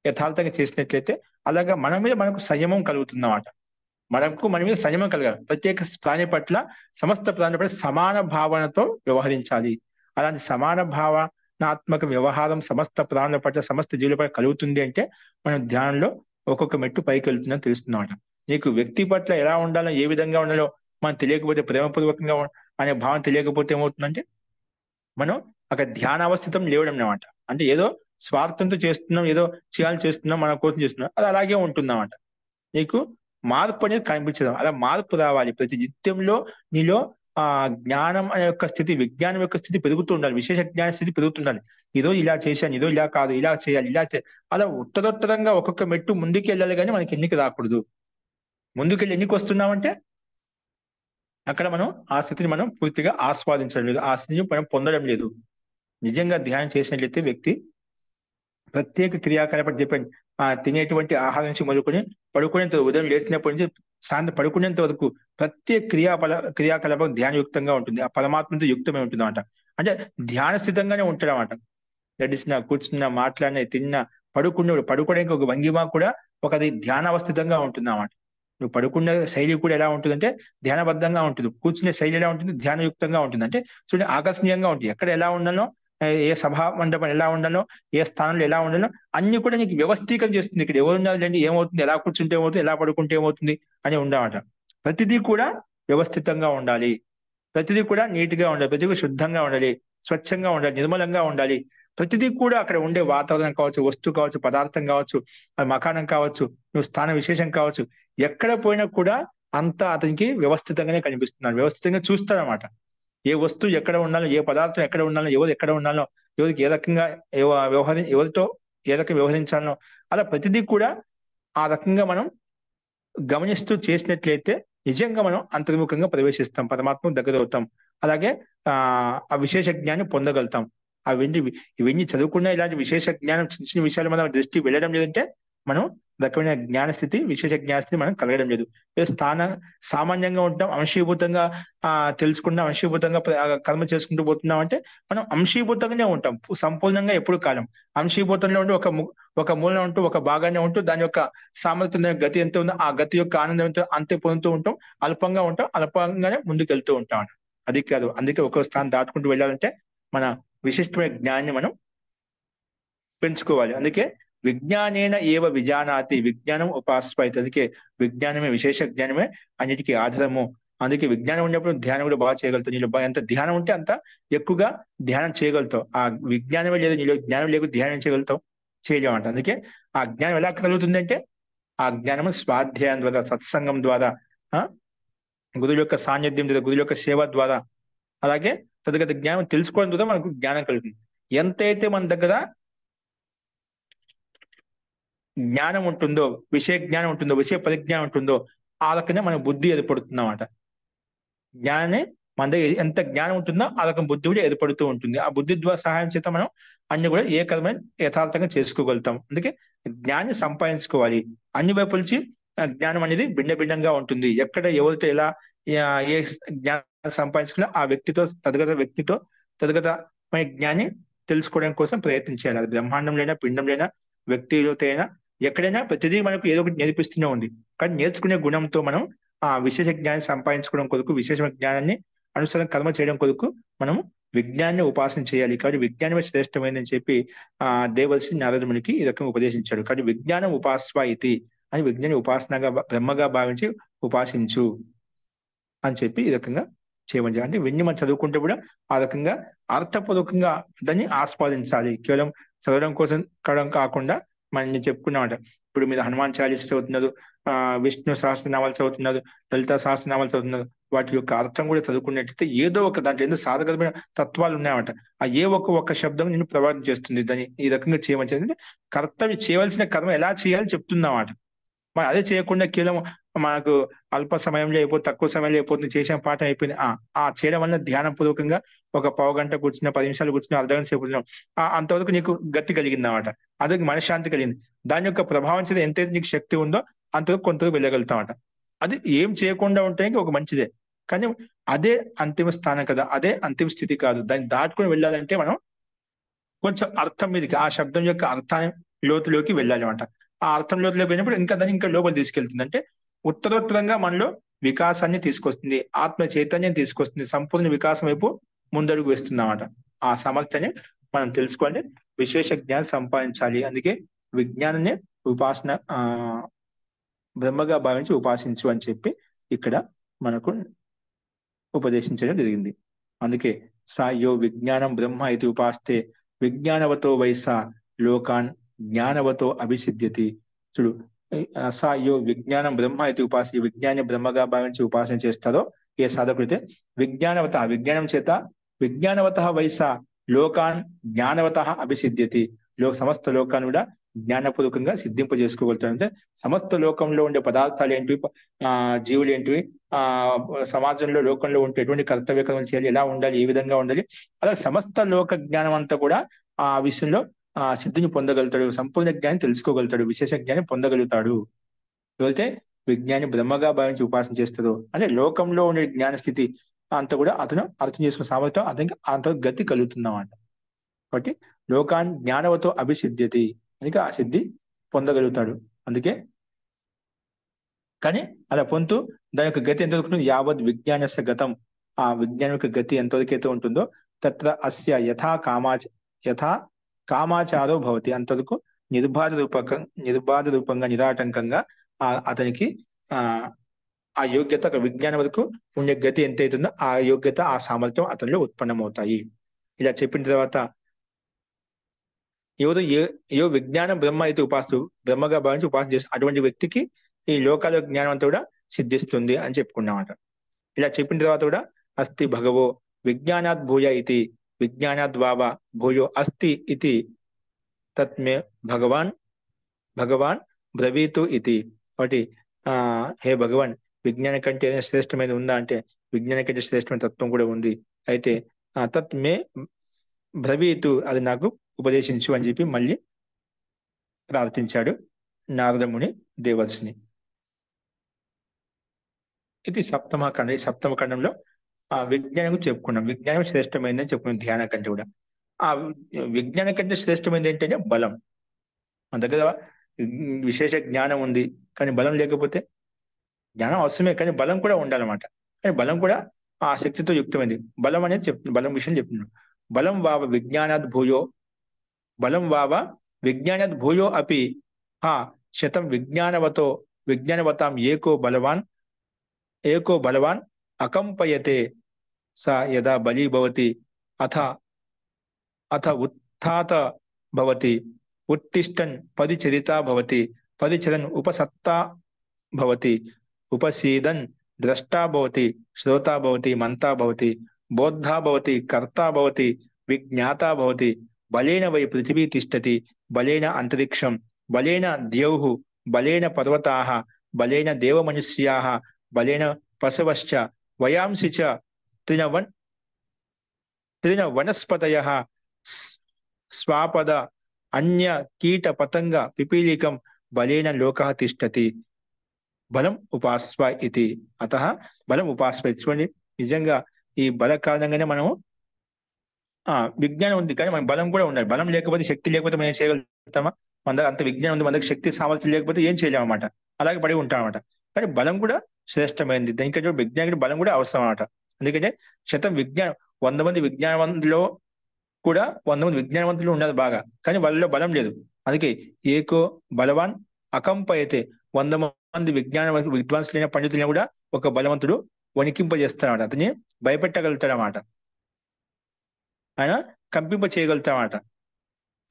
యథార్థంగా చేసినట్లయితే అలాగా మన మీద మనకు సంయమం కలుగుతుందన్నమాట. మన మీద సంయమం కలగాలి. ప్రత్యేక ప్రాణి పట్ల, సమస్త ప్రాణి పట్ల సమాన భావనతో వ్యవహరించాలి. అలాంటి సమాన భావనాత్మక వ్యవహారం సమస్త ప్రాణుల పట్ల, సమస్త జీవుల పట్ల కలుగుతుంది అంటే మనం ధ్యానంలో ఒక్కొక్క మెట్టు పైకి వెళ్తుందని తెలుస్తుందన్నమాట. నీకు వ్యక్తి పట్ల ఎలా ఉండాలో, ఏ విధంగా ఉండాలో మనం తెలియకపోతే, ప్రేమపూర్వకంగా అనే భావన తెలియకపోతే ఏమవుతుందంటే మనం అక్కడ ధ్యానావస్థితం లేవడం అన్నమాట. అంటే ఏదో స్వార్థంతో చేస్తున్నాం, ఏదో చేస్తున్నాం, మన కోసం చేస్తున్నాం, అది అలాగే ఉంటుందన్నమాట. నీకు మార్పు అనేది కనిపించదు. అలా మార్పు రావాలి. ప్రతి నిత్యంలో నీలో జ్ఞానం అనే యొక్క స్థితి, విజ్ఞానం యొక్క స్థితి పెరుగుతూ ఉండాలి, విశేష జ్ఞాన స్థితి పెరుగుతుండాలి. ఏదో ఇలా చేశాను, ఏదో ఇలా కాదు, ఇలా చేయాలి, ఇలా చేయాలి, అలా ఉత్తరోత్తరంగా ఒక్కొక్క మెట్టు ముందుకు వెళ్ళాలి. కానీ మనకి ఎన్నిక రాకూడదు. ముందుకెళ్ళి ఎన్నిక వస్తున్నామంటే అక్కడ మనం ఆ స్థితిని మనం పూర్తిగా ఆస్వాదించడం లేదు, ఆ స్థితిని మనం పొందడం లేదు. నిజంగా ధ్యానం చేసినట్లయితే వ్యక్తి ప్రత్యేక క్రియాకలాపాలు చెప్పండి, తినేటువంటి ఆహారం నుంచి మొదలుకొని పడుకునేంత, ఉదయం లేచినప్పటి నుంచి సాయంత్రం పడుకునేంత వరకు ప్రత్యేక క్రియాకలాపం ధ్యానయుక్తంగా ఉంటుంది. ఆ పరమాత్మతో యుక్తమై ఉంటుంది అన్నమాట. అంటే ధ్యాన స్థితంగానే ఉంటాడు అన్నమాట. నడిచినా, కూర్చున్నా, మాట్లాడినా, తిన్నా, పడుకోవడానికి ఒక భంగిమ కూడా ఒకది ధ్యానావస్థితంగా ఉంటుంది అన్నమాట. నువ్వు పడుకునే శైలి కూడా ఎలా ఉంటుందంటే ధ్యానబద్ధంగా ఉంటుంది. కూర్చునే శైలి ఎలా ఉంటుంది, ధ్యానయుక్తంగా ఉంటుంది. అంటే చూడండి, ఆకర్షణీయంగా ఉంటుంది. ఎక్కడ ఎలా ఉండాలో, ఏ సభా మండపం ఎలా ఉండాలో, ఏ స్థానంలో ఎలా ఉండాలో అన్ని కూడా నీకు వ్యవస్థీకరణ చేస్తుంది. ఇక్కడ ఎవరు ఉండాలండి, ఏమవుతుంది, ఎలా కూర్చుంటే ఏమవుతుంది, ఎలా పడుకుంటే ఏమవుతుంది అని ఉండమాట. ప్రతిదీ కూడా వ్యవస్థితంగా ఉండాలి, ప్రతిదీ కూడా నీట్గా ఉండాలి, ప్రతిదీ కూడా శుద్ధంగా ఉండాలి, స్వచ్ఛంగా ఉండాలి, నిర్మలంగా ఉండాలి. ప్రతిదీ కూడా అక్కడ ఉండే వాతావరణం కావచ్చు, వస్తువు కావచ్చు, పదార్థం కావచ్చు, అది మకానం కావచ్చు, నువ్వు స్థాన విశేషం కావచ్చు, ఎక్కడ పోయినా కూడా అంతా అతనికి వ్యవస్థితంగానే కనిపిస్తున్నాడు, వ్యవస్థితంగా చూస్తాడనమాట. ఏ వస్తువు ఎక్కడ ఉండాలో, ఏ పదార్థం ఎక్కడ ఉండాలో, ఎవరు ఎక్కడ ఉండాలో, ఎవరికి ఏ రకంగా ఎవరితో ఏ రకంగా వ్యవహరించాలో, అలా ప్రతిదీ కూడా ఆ రకంగా మనం గమనిస్తూ చేసినట్లయితే నిజంగా మనం అంతర్ముఖంగా ప్రవేశిస్తాం, పరమాత్మ దగ్గర అవుతాం. అలాగే ఆ విశేష జ్ఞానం పొందగలుగుతాం. ఇవన్నీ చదువుకున్న ఇలాంటి విశేష జ్ఞానం, చిన్న చిన్న విషయాలు మన దృష్టి వెళ్ళడం లేదంటే మనం రకమైన జ్ఞాన స్థితి, విశేష జ్ఞాన స్థితి మనం కలగడం లేదు. సామాన్యంగా ఉంటాం, అంశీభూతంగా తెలుసుకున్న అంశీభూతంగా కర్మ చేసుకుంటూ పోతున్నాం అంటే మనం అంశీభూతంగానే ఉంటాం, సంపూర్ణంగా ఎప్పుడు కాలం. అంశీభూతంలో ఉండి ఒక మూలన ఉంటూ, ఒక భాగాన్ని ఉంటూ, దాని యొక్క సామర్థ్యం గతి ఎంత ఉందో ఆ గతి యొక్క ఆనందం ఎంత అంతే పొందుతూ ఉంటాం. అల్పంగా ఉంటాం, అల్పంగానే ముందుకు వెళ్తూ ఉంటాం. అది కాదు, అందుకే ఒక్కొక్క స్థానం దాటుకుంటూ వెళ్ళాలంటే మన విశిష్టమైన జ్ఞానాన్ని మనం పెంచుకోవాలి. అందుకే విజ్ఞానేన ఏవ విజానాతి విజ్ఞానం ఉపాస్వైతి. అందుకే విజ్ఞానమే, విశేష జ్ఞానమే అన్నిటికీ ఆధారము. అందుకే విజ్ఞానం ఉన్నప్పుడు ధ్యానం కూడా బాగా చేయగలుగుతావు. నీలో ఎంత ధ్యానం ఉంటే అంత ఎక్కువగా ధ్యానం చేయగలుగుతావు. ఆ విజ్ఞానమే లేదు నీలో, జ్ఞానం లేకుండా ధ్యానం చేయగలుగుతావు, చేయలేమంట. అందుకే ఆ జ్ఞానం ఎలా కలుగుతుంది అంటే ఆ జ్ఞానము స్వాధ్యాయం ద్వారా, సత్సంగం ద్వారా, గురువు యొక్క సాన్నిధ్యం ద్వారా, గురువు యొక్క సేవ ద్వారా, అలాగే తదగత జ్ఞానం తెలుసుకోవడం ద్వారా మనకు జ్ఞానం కలుగుతుంది. ఎంతైతే మన దగ్గర జ్ఞానం ఉంటుందో, విషయ జ్ఞానం ఉంటుందో, విషయ పరిజ్ఞానం ఉంటుందో ఆ రకంగా మన బుద్ధి ఏర్పడుతుందన్నమాట. జ్ఞానే మన దగ్గర ఎంత జ్ఞానం ఉంటుందో ఆ రకం బుద్ధి కూడా ఏర్పడుతూ ఉంటుంది. ఆ బుద్ధి ద్వారా సహాయం చేత మనం అన్ని కూడా ఏ కర్మైన యథార్థంగా చేసుకోగలుగుతాం. అందుకే జ్ఞాన్ని సంపాదించుకోవాలి. అన్ని వైపుల నుంచి జ్ఞానం అనేది భిన్న భిన్నంగా ఉంటుంది. ఎక్కడ ఎవరితో ఎలా ఏ జ్ఞానం సంపాదించుకున్నా ఆ వ్యక్తితో తదగతమైన జ్ఞాన్ని తెలుసుకోవడం కోసం ప్రయత్నించాలి. అది బ్రహ్మాండంలైనా, పిండంలైనా, వ్యక్తితో అయినా, ఎక్కడైనా ప్రతిదీ మనకు ఏదో ఒకటి నేర్పిస్తూనే ఉంది. కానీ నేర్చుకునే గుణంతో మనం ఆ విశేష జ్ఞానం సంపాదించుకోవడం కొరకు, విశేష జ్ఞానాన్ని అనుసరణ కర్మ చేయడం కొరకు మనం విజ్ఞాన్ని ఉపాసన చేయాలి. కాబట్టి విజ్ఞానమే శ్రేష్టమైందని చెప్పి దేవర్షి నారదమునికి ఈ రకంగా ఉపదేశించాడు. కాబట్టి విజ్ఞానం ఉపాస్వ ఇది అని, విజ్ఞాని ఉపాసనగా బ్రహ్మగా భావించి ఉపాసించు అని చెప్పి ఈ రకంగా చేయమని. అంటే ఇవన్నీ మనం చదువుకుంటే కూడా ఆ రకంగా అర్థపూర్వకంగా దాన్ని ఆస్వాదించాలి. కేవలం చదవడం కోసం కాకుండా మనం చెప్పుకున్నామంట. ఇప్పుడు మీరు హనుమాన్ చాలీస చదువుతున్నారు, విష్ణు సహస్రనామాలు చదువుతున్నారు, లలిత సహస్రనామాలు చదువుతున్నారు. వాటి యొక్క అర్థం కూడా చదువుకున్నట్లయితే ఏదో ఒక దాంట్లో ఏదో సాధకమైన తత్వాలు ఉన్నాయన్నమాట. ఆ ఏ ఒక్క శబ్దం నేను ప్రభావితం చేస్తుంది. దాన్ని ఈ రకంగా చేయమని అంటే కర్తవ్యం చేయవలసిన కర్మ ఎలా చేయాలని చెప్తుందన్నమాట. మరి అదే చేయకుండా కేవలం మనకు అల్ప సమయంలో అయిపోతుంది, తక్కువ సమయంలో అయిపోతుంది, చేసిన పాఠం అయిపోయింది. చేయడం వల్ల ధ్యానం పూర్వకంగా ఒక పావు గంట కూర్చున్న, 10 నిమిషాలు కూర్చున్న, అర్ధగంట సేపు కూర్చున్నాం, అంతవరకు నీకు గతి కలిగింది అన్నమాట. అదే మనశ్శాంతి కలిగింది. దాని యొక్క ప్రభావం చేత ఎంతైతే నీకు శక్తి ఉందో అంతవరకు కొంతవరకు వెళ్ళగలుగుతామట. అది ఏం చేయకుండా ఉంటే ఒక మంచిదే. కానీ అదే అంతిమ స్థానం కదా, అదే అంతిమ స్థితి కాదు. దాన్ని దాటుకొని వెళ్ళాలంటే మనం కొంచెం అర్థం మీదకి, ఆ శబ్దం యొక్క అర్థాన్ని లోతులోకి వెళ్ళాలి అన్నమాట. ఆ అర్థం లోతులోకి వెళ్ళినప్పుడు దాన్ని ఇంకా లోపల తీసుకెళ్తుంది. అంటే ఉత్తరోత్తరంగా మనలో వికాసాన్ని తీసుకొస్తుంది, ఆత్మ చైతన్యం తీసుకొస్తుంది, సంపూర్ణ వికాసం వైపు ముందడుగు వేస్తుంది అన్నమాట. ఆ సమర్థ్యాన్ని మనం తెలుసుకోవాలి, విశేష జ్ఞానం సంపాదించాలి. అందుకే విజ్ఞానాన్ని ఉపాసన బ్రహ్మగా భావించి ఉపాసించు అని చెప్పి ఇక్కడ మనకు ఉపదేశించడం జరిగింది. అందుకే యో విజ్ఞానం బ్రహ్మ ఇది ఉపాస్తే విజ్ఞానవతో వైసా లోకాన్ జ్ఞానవతో అభిసిద్ధ్యతి. చూడు, యో విజ్ఞానం బ్రహ్మ ఇది ఉపాసి, విజ్ఞాన్ని బ్రహ్మగా భావించి ఉపాసన చేస్తారో ఏ సాధకుడితే విజ్ఞానం చేత విజ్ఞానవత వైసా లోకాన్ జ్ఞానవత అభిసిద్ధ్యతి. సమస్త లోకాన్ని కూడా జ్ఞానపూర్వకంగా సిద్ధింపజేసుకోగలుగుతాడు. అంటే సమస్త లోకంలో ఉండే పదార్థాలు ఏంటివి, జీవులు ఏంటివి, సమాజంలో లోకంలో ఉంటే ఎటువంటి కర్తవ్య కర్మలు చేయాలి, ఎలా ఉండాలి, ఏ విధంగా ఉండాలి, అలాగే సమస్త లోక జ్ఞానం అంతా కూడా ఆ విషయంలో సిద్ధిని పొందగలుగుతాడు, సంపూర్ణ జ్ఞానం తెలుసుకోగలుగుతాడు, విశేష జ్ఞానం పొందగలుగుతాడు. ఎవరైతే విజ్ఞాని బ్రహ్మగా భావించి ఉపాసన చేస్తారో అంటే లోకంలో ఉండే జ్ఞాన స్థితి అంతా కూడా అతను అర్థం చేసుకున్న సామర్థ్యం అతనికి అంత గతి కలుగుతుందన్నమాట. కాబట్టి లోకాన్ జ్ఞానవతో అభిసిద్ధ్యతి, అందుకే ఆ సిద్ధి పొందగలుగుతాడు. అందుకే కానీ అలా పొందుతూ దాని యొక్క గతి ఎంత ఉంటుంది, యావత్ విజ్ఞానస్య గతం, ఆ విజ్ఞానం యొక్క గతి ఎంతవరకైతే ఉంటుందో తత్ర అస్య యథా కామాచారో భవతి, అంతవరకు నిర్బాధ రూపంగా నిరాటంకంగా అతనికి ఆ యోగ్యత, విజ్ఞానం వరకు ఉండే గతి ఎంత అవుతుందో ఆ యోగ్యత, ఆ సామర్థ్యం అతనిలో ఉత్పన్నమవుతాయి. ఇలా చెప్పిన తర్వాత ఏ విజ్ఞానం బ్రహ్మ అయితే బ్రహ్మగా భావించి ఉపాసన చేస్తూ అటువంటి వ్యక్తికి ఈ లోకాల జ్ఞానం అంతా కూడా సిద్ధిస్తుంది అని చెప్పుకున్నామట. ఇలా చెప్పిన తర్వాత కూడా అస్తి భగవో విజ్ఞానాత్ భూయ ఇది విజ్ఞానాత్ వావ భూయో అస్తి ఇది తత్మే భగవాన్ బ్రవీతు ఇది. కాబట్టి హే భగవాన్, విజ్ఞానం కంటే ఏదైనా శ్రేష్టమైనది ఉందా అంటే విజ్ఞానం కంటే శ్రేష్టమైన తత్వం కూడా ఉంది. అయితే ఆ తత్వమే బ్రవీతు, అది నాకు ఉపదేశించు అని చెప్పి మళ్ళీ ప్రార్థించాడు నారదముని దేవర్షిని. ఇది సప్తమ ఖండం. ఈ సప్తమ ఖండంలో ఆ విజ్ఞానం చెప్పుకున్నాం. విజ్ఞానం శ్రేష్టమైందని చెప్పుకున్నాం ధ్యానం కంటే కూడా. ఆ విజ్ఞానం కంటే శ్రేష్టమైనది ఏంటంటే బలం. మన దగ్గర విశేష జ్ఞానం ఉంది, కానీ బలం లేకపోతే, జ్ఞానం అవసరమే కానీ బలం కూడా ఉండాలన్నమాట. కానీ బలం కూడా ఆ శక్తితో యుక్తమైంది. బలం అనేది చెప్తుంది, బలం విషయం చెప్తున్నాడు. బలం వావ విజ్ఞానాద్ భూయో, బలం వావ విజ్ఞానాద్ భూయో అపి హా శతం విజ్ఞానవతాం ఏకో బలవాన్ అకంపయతే స యదా బలీ భవతి అథ అథ ఉత్థాత భవతి ఉత్తిష్టన్ పరిచరితా భవతి పరిచరన్ ఉపసత్తా భవతి ఉపసీదన్ ద్రష్టా భవతి శ్రోతా భవతి మంతా భవతి బోద్ధా భవతి కర్తా భవతి విజ్ఞాతా భవతి బలేన వై పృథివీ తిష్టతి బలేన అంతరిక్షం బలేన ద్యౌః బలేన పర్వతాః బలేన దేవమనుష్యాః బలేన పశవశ్చ వయాంసి చ తృణ వనస్పతయః స్వాపద అన్య కీట పతంగ పిపీలికం బలేన లోకః తిష్టతి బలం ఉపాస్వ ఇది. అతః బలం ఉపాస్వ. చూడండి, నిజంగా ఈ బల కారణంగానే మనము విజ్ఞానం ఉంది, కానీ మన బలం కూడా ఉండాలి. బలం లేకపోతే, శక్తి లేకపోతే మనం ఏం చేయగలుగుతామా? మన దగ్గర అంత విజ్ఞానం ఉంది, మన దగ్గర శక్తి సామర్థ్యం లేకపోతే ఏం చేయలేమన్నమాట. అలాగే పడి ఉంటాం అన్నమాట. కానీ బలం కూడా శ్రేష్టమైనది. దానికంటే విజ్ఞానికి బలం కూడా అవసరం అన్నమాట. ఎందుకంటే 100 మంది విజ్ఞానవంతుల్లో కూడా 100 మంది విజ్ఞానవంతులు ఉన్నారు బాగా, కానీ వాళ్ళలో బలం లేదు. అందుకే ఏకో బలవాన్ అకంపయతే, 100 మంది విద్వాంసులైన పండితులైన కూడా ఒక బలవంతుడు వణికింపజేస్తాడన్నమాట. అతని భయపెట్టగలుగుతాడన్నమాట, ఆయన కంపింప చేయగలుగుతాడన్నమాట.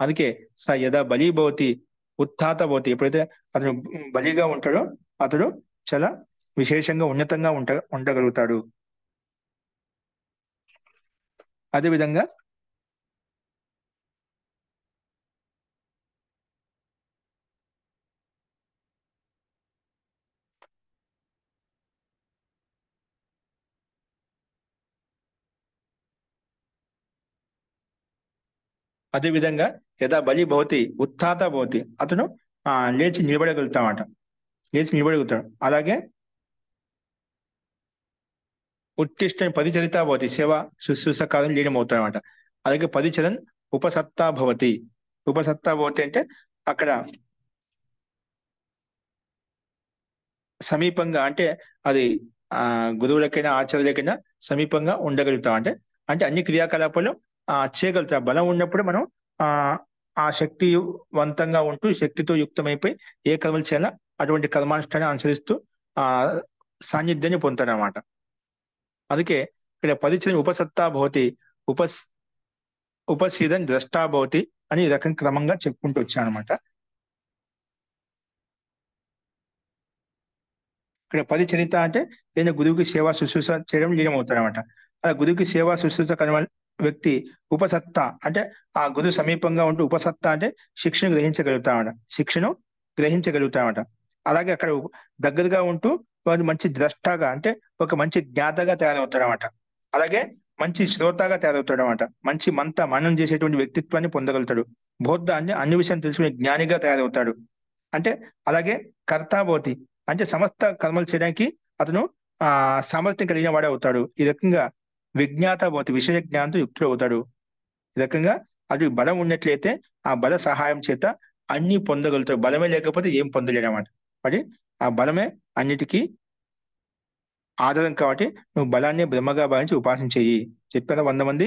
అందుకే స యదా బలీ భవతి ఉత్థాత భవతి, ఎప్పుడైతే అతను బలిగా ఉంటాడో అతడు చాలా విశేషంగా ఉన్నతంగా ఉండగలుగుతాడు. అదేవిధంగా యథా బలి భవతి ఉత్థాత భవతి, అతను లేచి నిలబడగలుగుతామట, లేచి నిలబడగలుగుతాడు. అలాగే ఉత్తిష్ట పరిచరిత భవతి, సేవ శుశ్రూష కాలం లీనమవుతాడనమాట. అలాగే పరిచరన్ ఉపసత్తా భవతి. ఉపసత్తా భవతి అంటే అక్కడ సమీపంగా, అంటే అది గురువులకైనా ఆచార్యులకైనా సమీపంగా ఉండగలుగుతాం. అంటే అన్ని క్రియాకలాపాలు చేయగలుగుతాం. బలం ఉన్నప్పుడు మనం ఆ శక్తివంతంగా ఉంటూ శక్తితో యుక్తమైపోయి ఏ కర్మలు చేయాలో అటువంటి కర్మానుష్ఠాన్ని అనుసరిస్తూ సాన్నిధ్యాన్ని పొందుతాడనమాట. అందుకే ఇక్కడ పరిచయం ఉపసత్తా భవతి, ఉపసీదన్ ద్రష్టా భవతి అని ఈ రకం క్రమంగా చెప్పుకుంటూ వచ్చానమాట. ఇక్కడ పరిచరిత అంటే ఏదైనా గురువుకి సేవా శుశ్రూష చేయడం లీనమవుతాడనమాట. అలా గురువుకి సేవా శుశ్రూష కర్మ వ్యక్తి ఉపసత్త అంటే ఆ గురువు సమీపంగా ఉంటూ, ఉపసత్త అంటే శిక్షను గ్రహించగలుగుతామట. అలాగే అక్కడ దగ్గరగా ఉంటూ వాడు మంచి ద్రష్టగా అంటే ఒక మంచి జ్ఞాతగా తయారవుతాడనమాట. అలాగే మంచి శ్రోతగా తయారవుతాడనమాట. మంచి మననం చేసేటువంటి వ్యక్తిత్వాన్ని పొందగలుగుతాడు. బోద్ధ అంటే అన్ని విషయాలు తెలుసుకునే జ్ఞానిగా తయారవుతాడు. అంటే అలాగే కర్తాభవతి అంటే సమస్త కర్మలు చేయడానికి అతను సామర్థ్యం కలిగిన వాడే అవుతాడు. ఈ రకంగా విజ్ఞాత భవతి, విశేష జ్ఞానంతో యుక్తుడు అవుతాడు. ఈ రకంగా అది బలం ఉన్నట్లయితే ఆ బల సహాయం చేత అన్ని పొందగలుగుతాడు. బలమే లేకపోతే ఏం పొందలేడు అన్నమాట. మరి ఆ బలమే అన్నిటికీ ఆధారం. కాబట్టి నువ్వు బలాన్ని బ్రహ్మగా భావించి ఉపాసన చెయ్యి. చెప్పాను 100 మంది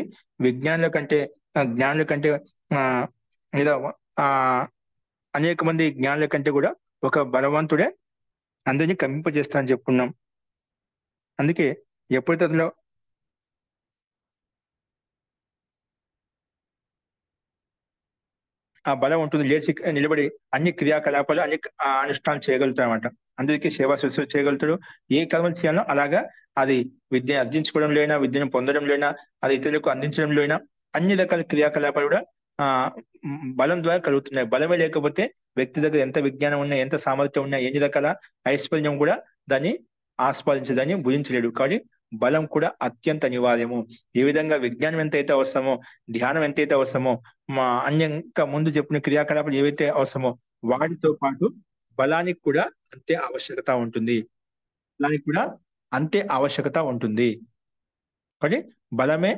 జ్ఞానుల కంటే లేదా అనేక మంది జ్ఞానుల కంటే కూడా ఒక బలవంతుడే అందరినీ కంపింపజేస్తా అని చెప్పుకున్నాం. అందుకే ఎప్పుడైతే అందులో ఆ బలం ఉంటుంది, లేచి నిలబడి అన్ని క్రియాకలాపాలు అన్ని అనుష్ఠానం చేయగలుగుతాడనమాట. అందరికీ సేవా శుశ్రూష చేయగలుగుతాడు. ఏ కర్మలు చేయాలో అలాగా అది విద్యను అర్జించుకోవడంలోనైనా, విద్యను పొందడంలోనైనా, అది ఇతరులకు అందించడంలోనైనా అన్ని రకాల క్రియాకలాపాలు కూడా బలం ద్వారా కలుగుతున్నాయి. బలమే లేకపోతే వ్యక్తి దగ్గర ఎంత విజ్ఞానం ఉన్నా, ఎంత సామర్థ్యం ఉన్నా, ఎన్ని రకాల ఐశ్వర్యం కూడా దాన్ని ఆస్వాదించదని భుజించలేడు. కాబట్టి బలం కూడా అత్యంత అనివార్యము. ఏ విధంగా విజ్ఞానం ఎంతైతే అవసరమో, ధ్యానం ఎంతైతే అవసరమో, ఇంకా ముందు చెప్పిన క్రియాకలాపాలు ఏవైతే అవసరమో వాటితో పాటు బలానికి కూడా అంతే ఆవశ్యకత ఉంటుంది. బలానికి కూడా అంతే ఆవశ్యకత ఉంటుంది. కాబట్టి బలమే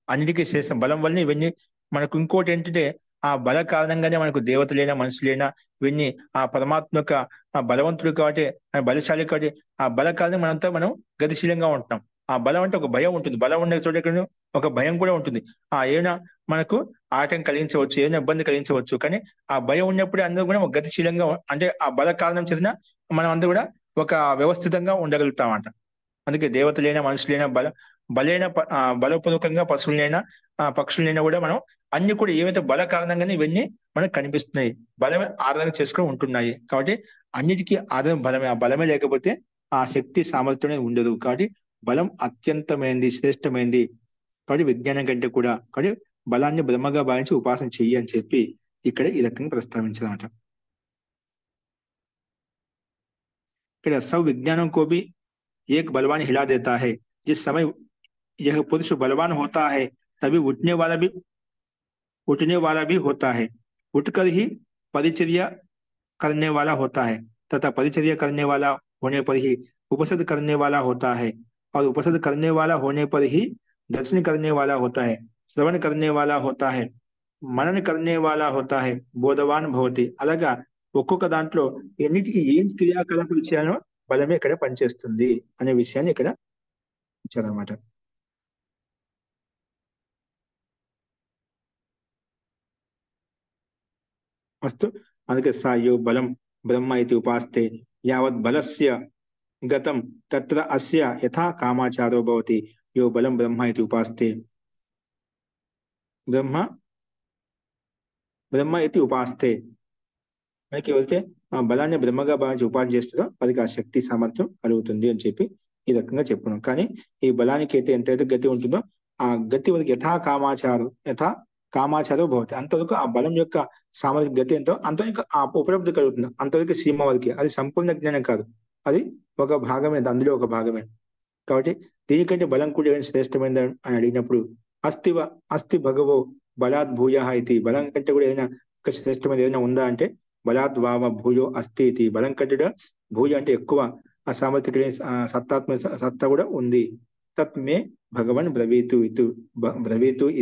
అన్నిటికీ శ్రేష్టం. బలం వల్ల ఇవన్నీ మనకు ఇంకోటి ఏంటంటే ఆ బల కారణంగానే మనకు దేవతలైనా మనుషులైనా ఇవన్నీ ఆ పరమాత్మ యొక్క బలవంతుడు కాబట్టి బలశాలి కాబట్టి ఆ బల కారణం మనం గతిశీలంగా ఉంటున్నాం. ఆ బలం అంటే ఒక భయం ఉంటుంది. బలం ఉన్న చోట ఒక భయం కూడా ఉంటుంది. ఏమైనా మనకు ఆటంకం కలిగించవచ్చు, ఏదైనా ఇబ్బంది కలిగించవచ్చు. కానీ ఆ భయం ఉన్నప్పుడే అందరూ కూడా ఒక గతిశీలంగా అంటే ఆ బల కారణం చేసిన మనం అందరూ కూడా ఒక వ్యవస్థితంగా ఉండగలుగుతామంట. అందుకే దేవతలైనా మనుషులైనా బలపూర్వకంగా పశువులైనా పక్షులైనా కూడా మనం అన్ని కూడా ఏవైతే బల కారణంగానే ఇవన్నీ మనకు కనిపిస్తున్నాయి. బలమే ఆరాధన చేసుకొని ఉంటున్నాయి. కాబట్టి అన్నిటికీ ఆధారం బలమే. ఆ బలమే లేకపోతే ఆ శక్తి సామర్థ్యం ఉండదు. కాబట్టి బలం అత్యంతమైంది, శ్రేష్టమైంది. కాబట్టి విజ్ఞానం కంటే కూడా. కాబట్టి బలాన్ని బ్రహ్మగా భావించి ఉపాసన చెయ్యి అని చెప్పి ఇక్కడ ఈ రకంగా ప్రస్తావించారన్నమాట. ఇక్కడ सब विज्ञानों को भी एक बलवान हिला देता है। जिस समय यह पुरुष बलवान होता है तभी उठने वाला भी होता है। उठकर ही परिचर्या करने वाला होता है तथा परिचर्या करने वाला होने पर ही उपसद करने वाला होता है और उपसद करने वाला होने पर ही दर्शन करने वाला होता है, श्रवण करने वाला होता है, మనన करने वाला होता है, బోధవాన్ భవతి. అలాగా ఒక్కొక్క దాంట్లో ఎన్నిటికి ఏం క్రియాకలాపాలు చేయాలో బలమే ఇక్కడ పనిచేస్తుంది అనే విషయాన్ని ఇక్కడ ఇచ్చారనమాట. అస్తు. అందుకే సాయో బలం బ్రహ్మ ఇది ఉపాస్తే యావత్ బలస్య గతం తత్ర అస్య యథా కామాచారో భవతి. యో బలం బ్రహ్మ ఇది ఉపాస్తే బ్రహ్మ ఇది ఉపాస్తే మనకి ఎవరైతే ఆ బలాన్ని బ్రహ్మగా భావించి ఉపాసన చేస్తుందో వారికి ఆ శక్తి సామర్థ్యం కలుగుతుంది అని చెప్పి ఈ రకంగా చెప్పుకున్నాం. కానీ ఈ బలానికి అయితే ఎంతైతే గతి ఉంటుందో ఆ గతి వరకు యథా కామాచారో భవతి. అంతవరకు ఆ బలం యొక్క సామర్థ్య గతి ఎంతో అంతవరకు ఆ ఉపలబ్ధి కలుగుతుంది. అంతవరకు సీమ వరకు. అది సంపూర్ణ జ్ఞానం కాదు, అది ఒక భాగమే, అందులో ఒక భాగమే. కాబట్టి దీనికంటే బలం కూడా ఏమైనా శ్రేష్టమైంది అని అడిగినప్పుడు అస్తి భగవో బలాద్ భూయ ఇది. బలం కంటే కూడా ఏదైనా ఒక శ్రేష్టమైనది ఏదైనా ఉందా అంటే బలాద్ వామ భూయో అస్తి ఇది. బలం కంటే భూయ అంటే ఎక్కువ ఆ సామర్థ్య కలిగిన సత్తా కూడా ఉంది. తత్ మే భగవాన్ బ్రవీతు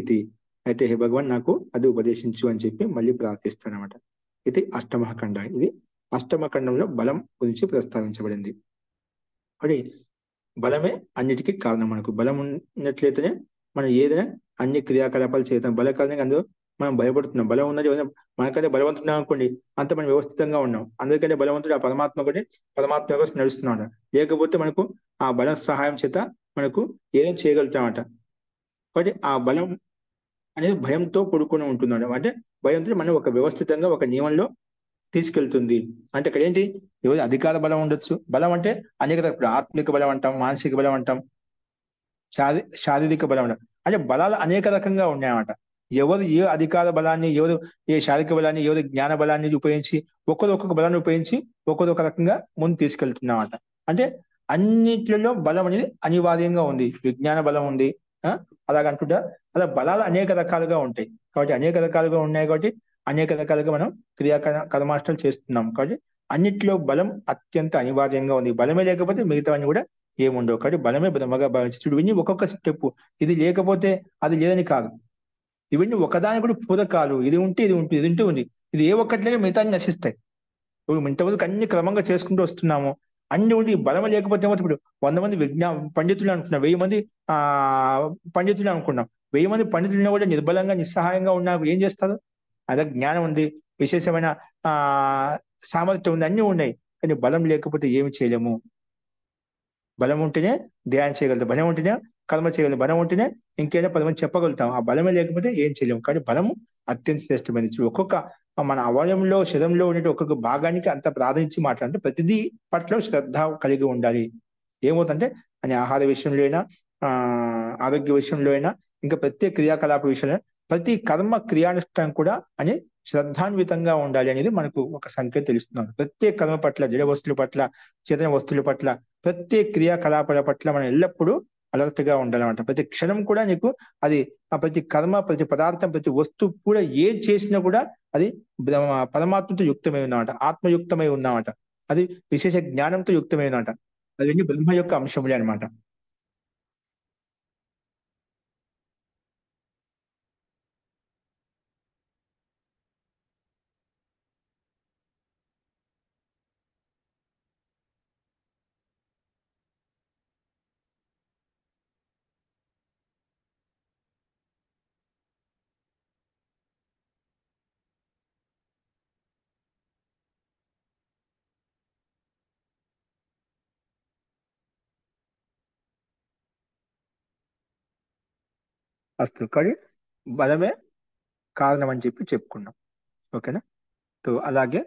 ఇది. అయితే హే భగవాన్ నాకు అది ఉపదేశించు అని చెప్పి మళ్ళీ ప్రార్థిస్తానమాట. ఇది అష్టమ ఖండ. ఇది అష్టమ ఖండంలో బలం గురించి ప్రస్తావించబడింది. మరి బలమే అన్నిటికీ కారణం. మనకు బలం ఉన్నట్లయితేనే మనం ఏదైనా అన్ని క్రియాకలాపాలు చేద్దాం. బల కారణంగా అందులో మనం భయపడుతున్నాం. బలం ఉన్నది మనకంటే బలవంతున్నాం అనుకోండి, అంత మనం వ్యవస్థితంగా ఉన్నాం. అందుకంటే బలవంతుడు ఆ పరమాత్మ కోసం నడుస్తున్నాడు. లేకపోతే మనకు ఆ బలం సహాయం చేత మనకు ఏదైనా చేయగలుగుతామట. కాబట్టి ఆ బలం అనేది భయంతో కూడుకుని ఉంటున్నాడు. అంటే భయంతో మనం ఒక వ్యవస్థితంగా ఒక నియమంలో తీసుకెళ్తుంది. అంటే ఇక్కడ ఏంటి, ఎవరి అధికార బలం ఉండొచ్చు. బలం అంటే అనేక రకాల ఆత్మిక బలం అంటాం, మానసిక బలం అంటాం, శారీరక బలం అంటాం. అంటే బలాలు అనేక రకంగా ఉన్నాయన్నమాట. ఎవరు ఏ అధికార బలాన్ని, ఎవరు ఏ శారీరక బలాన్ని, ఎవరు జ్ఞాన బలాన్ని ఉపయోగించి ఒక్కొక్క బలాన్ని ఉపయోగించి ఒక రకంగా ముందు తీసుకెళ్తున్నామట. అంటే అన్నిట్లలో బలం అనేది అనివార్యంగా ఉంది. విజ్ఞాన బలం ఉంది, అలాగంటుంటా. అలా బలాలు అనేక రకాలుగా ఉంటాయి. కాబట్టి అనేక రకాలుగా ఉన్నాయి కాబట్టి అనేక రకాలుగా మనం కర్మాష్టలు చేస్తున్నాం. కాబట్టి అన్నిట్లో బలం అత్యంత అనివార్యంగా ఉంది. బలమే లేకపోతే మిగతావన్నీ కూడా ఏముండవు. కాబట్టి బలమే బ్రహ్మగా భావించు. ఇవన్నీ ఒక్కొక్క స్టెప్. ఇది లేకపోతే అది లేదని కాదు. ఇవన్నీ ఒకదాని కూడా పూరకాలు. ఇది ఉంటే ఇది ఉంటుంది, ఇది ఉంటే ఉంది. ఇది ఏ ఒక్కట్లేక మిగతాన్ని నశిస్తాయి. ఇంతవరకు అన్ని క్రమంగా చేసుకుంటూ వస్తున్నాము. అన్ని ఉండి బలం లేకపోతే ఇప్పుడు 100 మంది పండితులు అనుకున్నాం, 1000 మంది పండితులు అనుకున్నాం. 1000 మంది పండితులను కూడా నిర్బలంగా నిస్సహాయంగా ఉన్నా ఏం చేస్తారు? అదే జ్ఞానం ఉంది, విశేషమైన సామర్థ్యం ఉంది, అన్ని ఉన్నాయి. కానీ బలం లేకపోతే ఏమి చేయలేము. బలం ఉంటేనే ధ్యానం చేయగలుగుతాం, బలం ఉంటేనే కర్మ చేయగలుగుతాం, బలం ఉంటేనే ఇంకేదో 10 మంది చెప్పగలుగుతాం. ఆ బలమే లేకపోతే ఏం చేయలేము. కానీ బలము అత్యంత శ్రేష్టమైనది. ఒక్కొక్క మన అవయవంలో, శరీరంలో ఉండే ఒక్కొక్క భాగానికి అంత ప్రాధాన్యత మాట్లాడితే ప్రతిదీ పట్ల శ్రద్ధ కలిగి ఉండాలి. ఏమవుతుందంటే అని ఆహార విషయంలో అయినా, ఆరోగ్య విషయంలో అయినా, ఇంకా ప్రత్యేక క్రియాకలాప విషయంలో ప్రతి కర్మ క్రియానుష్ఠానం కూడా అని శ్రద్ధాన్వితంగా ఉండాలి అనేది మనకు ఒక సంకేతం తెలుస్తున్నాం. ప్రత్యేక కర్మ పట్ల, జడ వస్తువుల పట్ల, చేతన వస్తువుల పట్ల, ప్రత్యేక క్రియాకలాపాల పట్ల మనం ఎల్లప్పుడూ అలర్ట్ గా ఉండాలన్నమాట. ప్రతి క్షణం కూడా నీకు అది ప్రతి కర్మ, ప్రతి పదార్థం, ప్రతి వస్తువు కూడా ఏం చేసినా కూడా అది పరమాత్మతో యుక్తమై ఉన్నమాట, ఆత్మయుక్తమై ఉన్నమాట, అది విశేష జ్ఞానంతో యుక్తమై ఉన్నమాట. అది బ్రహ్మ యొక్క అంశములే అనమాట. అస్తు కానీ బలమే కారణం అని చెప్పుకున్నాం. ఓకేనా? సో అలాగే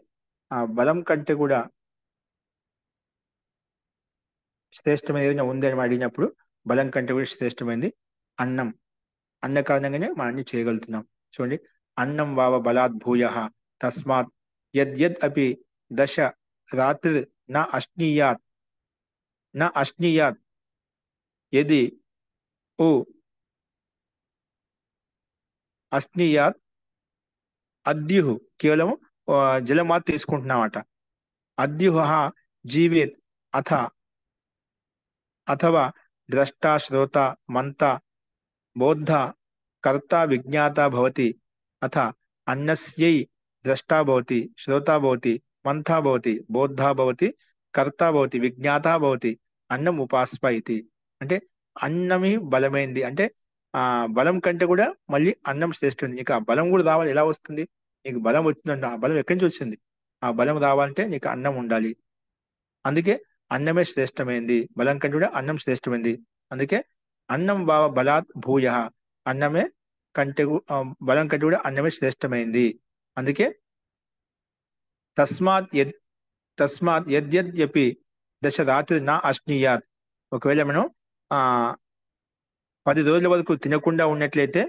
ఆ బలం కంటే కూడా శ్రేష్టమైన ఏదైనా ఉంది అని అడిగినప్పుడు బలం కంటే కూడా శ్రేష్టమైనది అన్నం. అన్న కారణంగానే మనం అన్ని చేయగలుగుతున్నాం. చూడండి, అన్నం వావ బలాత్ భూయ తస్మాత్ యద్ అపి దశ రాత్రి నా అశ్నీయాత్ యది ఓ అశ్నీయాత్ అద్యుహు కేవలం జలం మాత్రం తీసుకుంటున్నామట. అద్యుహ జీవేత్ అథ అథవా ద్రష్ట శ్రోత మంత బోద్ధ కర్త విజ్ఞాత భవతి అథ అన్నస్యై ద్రష్టా భవతి, శ్రోతా భవతి, మంథా భవతి, బోద్ధా భవతి, కర్తా భవతి, విజ్ఞాతా భవతి, అన్నం ఉపాస్వ ఇది. అంటే అన్నమే బలమైంది. అంటే బలం కంటే కూడా మళ్ళీ అన్నం శ్రేష్ఠుంది. నీకు ఆ బలం కూడా రావాలి. ఎలా వస్తుంది? నీకు బలం వచ్చిందంటే ఆ బలం ఎక్కడి నుంచి వచ్చింది? ఆ బలం రావాలంటే నీకు అన్నం ఉండాలి. అందుకే అన్నమే శ్రేష్టమైంది. బలం కంటే కూడా అన్నం శ్రేష్టమైంది. అందుకే అన్నం భావ బలాత్ భూయ, అన్నమే కంటే బలం కంటే కూడా అన్నమే శ్రేష్టమైంది. అందుకే తస్మాత్ యద్యపి దశ రాత్రి నా అశ్నీయాత్. ఒకవేళ మనం 10 రోజుల వరకు తినకుండా ఉన్నట్లయితే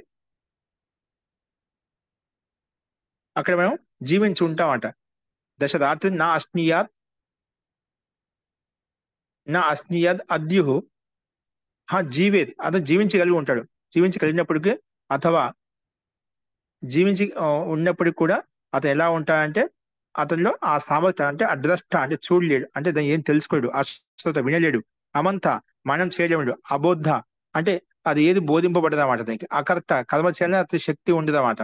అక్కడ మనం జీవించి ఉంటామంట. దశ రాత్రి నా అశ్నీయాత్ అద్యుహు జీవేత్. అతను జీవించగలిగి ఉంటాడు. జీవించగలిగినప్పటికీ అథవా జీవించి ఉన్నప్పటికి కూడా అతను ఎలా ఉంటాడంటే అతనిలో ఆ సామర్థ్యం అంటే అద్రష్ట అంటే చూడలేడు, అంటే దాన్ని ఏం తెలుసుకోలేడు, అశ్రత వినలేడు, అమంత మనం చేయలేడు, అబోద్ధ అంటే అది ఏది బోధింపబడదన్నమాట. దానికి అకర్త కర్మ చేయాలని అతని శక్తి ఉండదన్నమాట.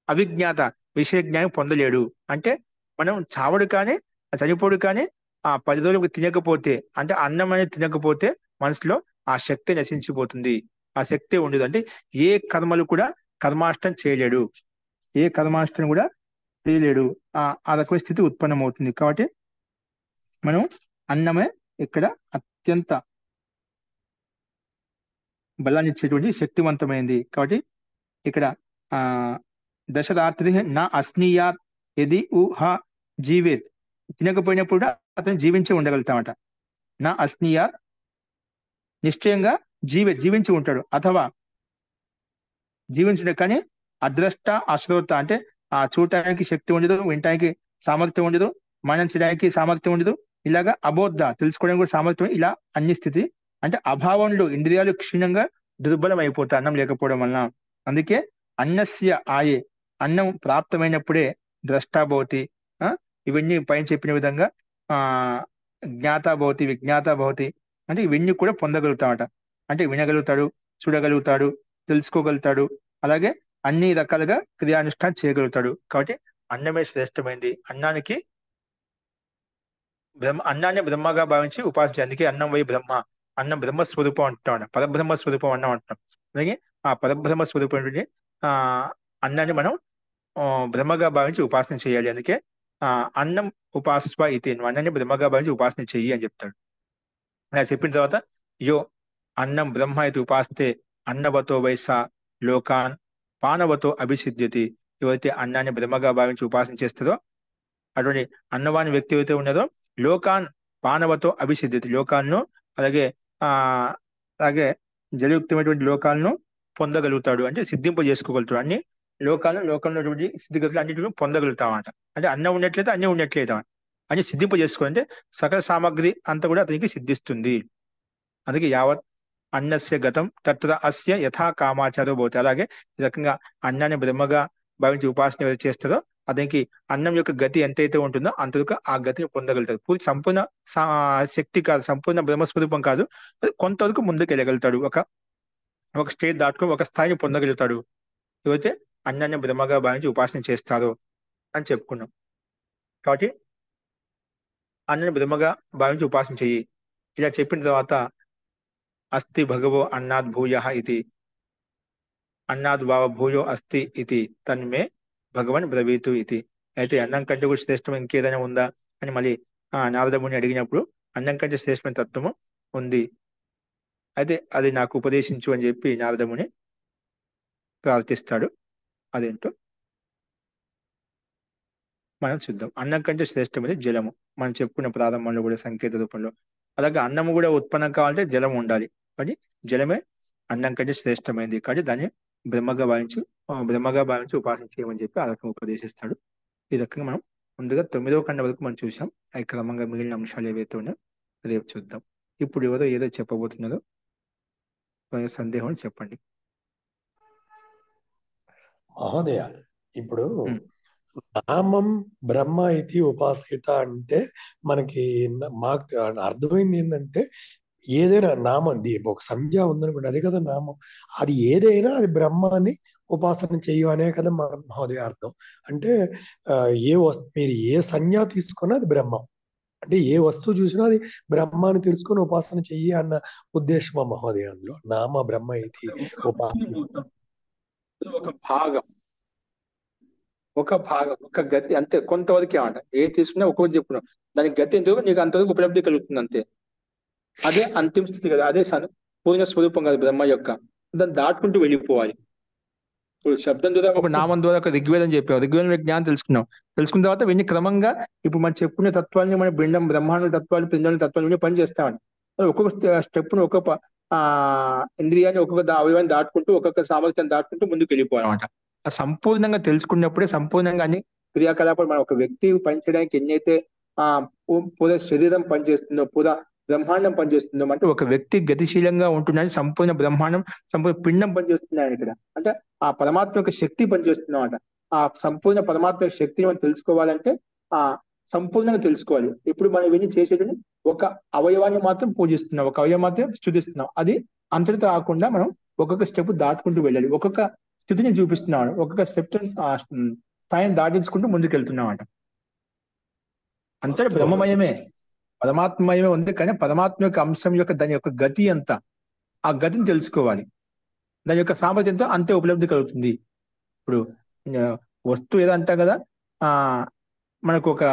అవిజ్ఞాత విషయ జ్ఞానం పొందలేడు. అంటే మనం చావడు కానీ చనిపోడు కానీ ఆ 10 రోజులకు తినకపోతే, అంటే అన్నం అనేది తినకపోతే మనసులో ఆ శక్తి నశించిపోతుంది. ఆ శక్తి ఉండదు. అంటే ఏ కర్మలు కూడా కర్మాష్టం చేయలేడు, ఏ కర్మాష్టం కూడా చేయలేడు. ఆ రకమైన స్థితి ఉత్పన్నమవుతుంది. కాబట్టి మనం అన్నమే ఇక్కడ అత్యంత బలాన్ని ఇచ్చేటువంటి శక్తివంతమైంది. కాబట్టి ఇక్కడ ఆ దశరాత్రి నా అస్నీయాత్ యది ఊహ జీవేత్. తినకపోయినప్పుడు కూడా అతను జీవించి ఉండగలుగుతామట. నా అస్నీయాత్ నిశ్చయంగా జీవించి ఉంటాడు. అథవా జీవించుండే కానీ అద్రష్ట అశ్రోత అంటే చూడటానికి శక్తి ఉండదు, వినటానికి సామర్థ్యం ఉండదు, మనం చేయడానికి సామర్థ్యం ఉండదు, ఇలాగా అబోద్ధ తెలుసుకోవడానికి కూడా సామర్థ్యం, ఇలా అన్ని స్థితి అంటే అభావంలో ఇంద్రియాలు క్షీణంగా దుర్బలం అయిపోతాయి అన్నం లేకపోవడం వలన. అందుకే అన్నస్య ఆయే, అన్నం ప్రాప్తమైనప్పుడే ద్రష్టాభవతి, ఇవన్నీ పైన చెప్పిన విధంగా జ్ఞాతాభవతి, విజ్ఞాతాభవతి అంటే ఇవన్నీ కూడా పొందగలుగుతామట. అంటే వినగలుగుతాడు, చూడగలుగుతాడు, తెలుసుకోగలుగుతాడు, అలాగే అన్ని రకాలుగా క్రియానుష్ఠానం చేయగలుగుతాడు. కాబట్టి అన్నమే శ్రేష్టమైంది. అన్నాన్ని బ్రహ్మగా భావించి ఉపాసించాలి. అందుకే అన్నం వై బ్రహ్మ, అన్నం బ్రహ్మస్వరూపం అంటున్నాం, పరబ్రహ్మ స్వరూపం అన్నం అంటున్నాం. అలాగే ఆ పరబ్రహ్మ స్వరూపం అన్నాన్ని మనం బ్రహ్మగా భావించి ఉపాసన చేయాలి. అందుకే అన్నం ఉపాస్వ ఇది, అన్నాన్ని బ్రహ్మగా భావించి ఉపాసన చెయ్యి అని చెప్తాడు. అలా చెప్పిన తర్వాత యో అన్నం బ్రహ్మ ఇది ఉపాస్తే అన్నవతో వైసా లోకాన్ పానవతో అభిసిద్ధ్యతి. ఎవరైతే అన్నాన్ని బ్రహ్మగా భావించి ఉపాసన చేస్తుందో అటువంటి అన్నవాని వ్యక్తి అయితే ఉన్నదో లోకాన్ పానవతో అభిసిద్ధ్యతి, లోకాలను అలాగే అలాగే జలయుక్తమైనటువంటి లోకాలను పొందగలుగుతాడు, అంటే సిద్ధింప చేసుకోగలుగుతాడు. అన్ని లోకంలో స్థితిగతులు అన్నిటిని పొందగలుగుతామంట. అంటే అన్నం ఉన్నట్లయితే అన్నీ ఉన్నట్లయితే అని సిద్ధింపజేసుకోవాలంటే సకల సామగ్రి అంతా కూడా అతనికి సిద్ధిస్తుంది. అందుకే యావత్ అన్నస్య గతం తత్ర అస్య యథా కామాచారో భవతి. అలాగే ఈ రకంగా అన్నాన్ని బ్రహ్మగా భావించి ఉపాసన ఎవరు చేస్తారో అతనికి అన్నం యొక్క గతి ఎంతైతే ఉంటుందో అంతవరకు ఆ గతిని పొందగలుగుతాడు. పూర్తి సంపూర్ణ శక్తి కాదు, సంపూర్ణ బ్రహ్మస్వరూపం కాదు, అది కొంతవరకు ముందుకు వెళ్ళగలుగుతాడు. ఒక స్టేజ్ దాటుకుని ఒక స్థాయిని పొందగలుగుతాడు ఎవరైతే అన్నాన్ని బ్రహ్మగా భావించి ఉపాసన చేస్తారో అని చెప్పుకున్నాం. కాబట్టి అన్నాన్ని బ్రహ్మగా భావించి ఉపాసన చెయ్యి. ఇలా చెప్పిన తర్వాత అస్తి భగవో అన్నాద్ భూయః ఇది, అన్నాద్ భావ భూయో అస్తి ఇది తన్మే భగవన్ బ్రవీతు ఇది. అయితే అన్నం కంటే కూడా శ్రేష్టం ఇంకేదైనా ఉందా అని మళ్ళీ నారద ముని అడిగినప్పుడు అన్నం కంటే శ్రేష్టమైన తత్వము ఉంది, అయితే అది నాకు ఉపదేశించు అని చెప్పి నారద ముని ప్రార్థిస్తాడు. అదేంటో మనం చూద్దాం. అన్నం కంటే శ్రేష్టమైనది జలము. మనం చెప్పుకున్న ప్రారంభంలో కూడా సంకేత రూపంలో. అలాగే అన్నము కూడా ఉత్పన్నం కావాలంటే జలం ఉండాలి. కానీ జలమే అన్నం కంటే శ్రేష్టమైనది. కాబట్టి దాన్ని బ్రహ్మగా భావించి ఉపాసన చేయమని చెప్పి ఆ రకంగా ఉపదేశిస్తాడు. ఈ రకంగా మనం ముందుగా 9వ ఖండం వరకు మనం చూసాం. అవి క్రమంగా మిగిలిన అంశాలు ఏవైతే ఉన్నాయో రేపు చూద్దాం. ఇప్పుడు ఎవరో ఏదో చెప్పబోతున్నారో సందేహం చెప్పండి. మహోదయ, ఇప్పుడు నామం బ్రహ్మ ఇది ఉపాసిత అంటే మనకి మాకు అర్థమైంది ఏంటంటే ఏదైనా నామం ఒక సంజ్ఞ ఉందనుకోండి, అదే కదా నామం. అది ఏదైనా అది బ్రహ్మాన్ని ఉపాసన చెయ్యు అనే కదా మహోదయ అర్థం. అంటే మీరు ఏ సంజ్ఞ తీసుకున్నా అది బ్రహ్మం. అంటే ఏ వస్తువు చూసినా అది బ్రహ్మాన్ని తెలుసుకొని ఉపాసన చెయ్యి అన్న ఉద్దేశమా మహోదయ అందులో? నామ బ్రహ్మ ఇది ఉపాసన ఒక భాగం ఒక గతి అంతే, కొంతవరకు ఏమంట ఏ తీసుకున్నా ఒక్కొక్కటి చెప్పుకున్నాం. దానికి గతి ఎంతో నీకు అంతవరకు ఉపలబ్ధి కలుగుతుంది అంతే. అదే అంతిమ స్థితి కదా, అదే పూర్ణ స్వరూపం కదా బ్రహ్మ యొక్క. దాన్ని దాటుకుంటూ వెళ్ళిపోవాలి. ఇప్పుడు శబ్దం ద్వారా ఒక నామం ద్వారా ఒక ఋగ్వేదం చెప్పాం, ఋగ్వేదం జ్ఞానం తెలుసుకున్న తర్వాత ఇవన్నీ క్రమంగా ఇప్పుడు మనం చెప్పుకునే తత్వాన్ని మన బ్రహ్మాండ తత్వాలు పిండాల తత్వాలు పని చేస్తామని ఒక్కొక్క స్టెప్ ను ఒక్కొక్క ఇంద్రియాన్ని ఒక్కొక్క అవయవాన్ని దాటుకుంటూ ఒక్కొక్క సామర్థ్యాన్ని దాటుకుంటూ ముందుకు వెళ్ళిపోవాలన్నమాట. సంపూర్ణంగా తెలుసుకున్నప్పుడే సంపూర్ణంగా అన్ని క్రియాకలాపాలు మన ఒక వ్యక్తి పనిచేయడానికి ఎన్నైతే పూర శరీరం పనిచేస్తుందో, పూర బ్రహ్మాండం పనిచేస్తుందో, అంటే ఒక వ్యక్తి గతిశీలంగా ఉంటున్నాడు, సంపూర్ణ బ్రహ్మాండం సంపూర్ణ పిండం పనిచేస్తున్నాడు ఇక్కడ. అంటే ఆ పరమాత్మ యొక్క శక్తి పనిచేస్తున్నాం అంట. ఆ సంపూర్ణ పరమాత్మ శక్తిని మనం తెలుసుకోవాలంటే ఆ సంపూర్ణంగా తెలుసుకోవాలి. ఇప్పుడు మనం ఇవన్నీ చేసేటప్పుడు ఒక అవయవాన్ని మాత్రం పూజిస్తున్నాం, ఒక అవయవం మాత్రం స్థుతిస్తున్నాం. అది అంతటితో కాకుండా మనం ఒక్కొక్క స్టెప్ దాటుకుంటూ వెళ్ళాలి. ఒక్కొక్క స్థితిని చూపిస్తున్నాం, ఒక్కొక్క స్టెప్ స్థాయిని దాటించుకుంటూ ముందుకెళ్తున్నాం అంట. అంతే బ్రహ్మమయమే, పరమాత్మమయమే ఉంది. కానీ పరమాత్మ యొక్క అంశం యొక్క దాని యొక్క గతి ఎంత, ఆ గతిని తెలుసుకోవాలి. దాని యొక్క సామర్థ్యంతో అంతే ఉపలబ్ధి కలుగుతుంది. ఇప్పుడు వస్తువు ఏదో అంటాం కదా, మనకు ఒక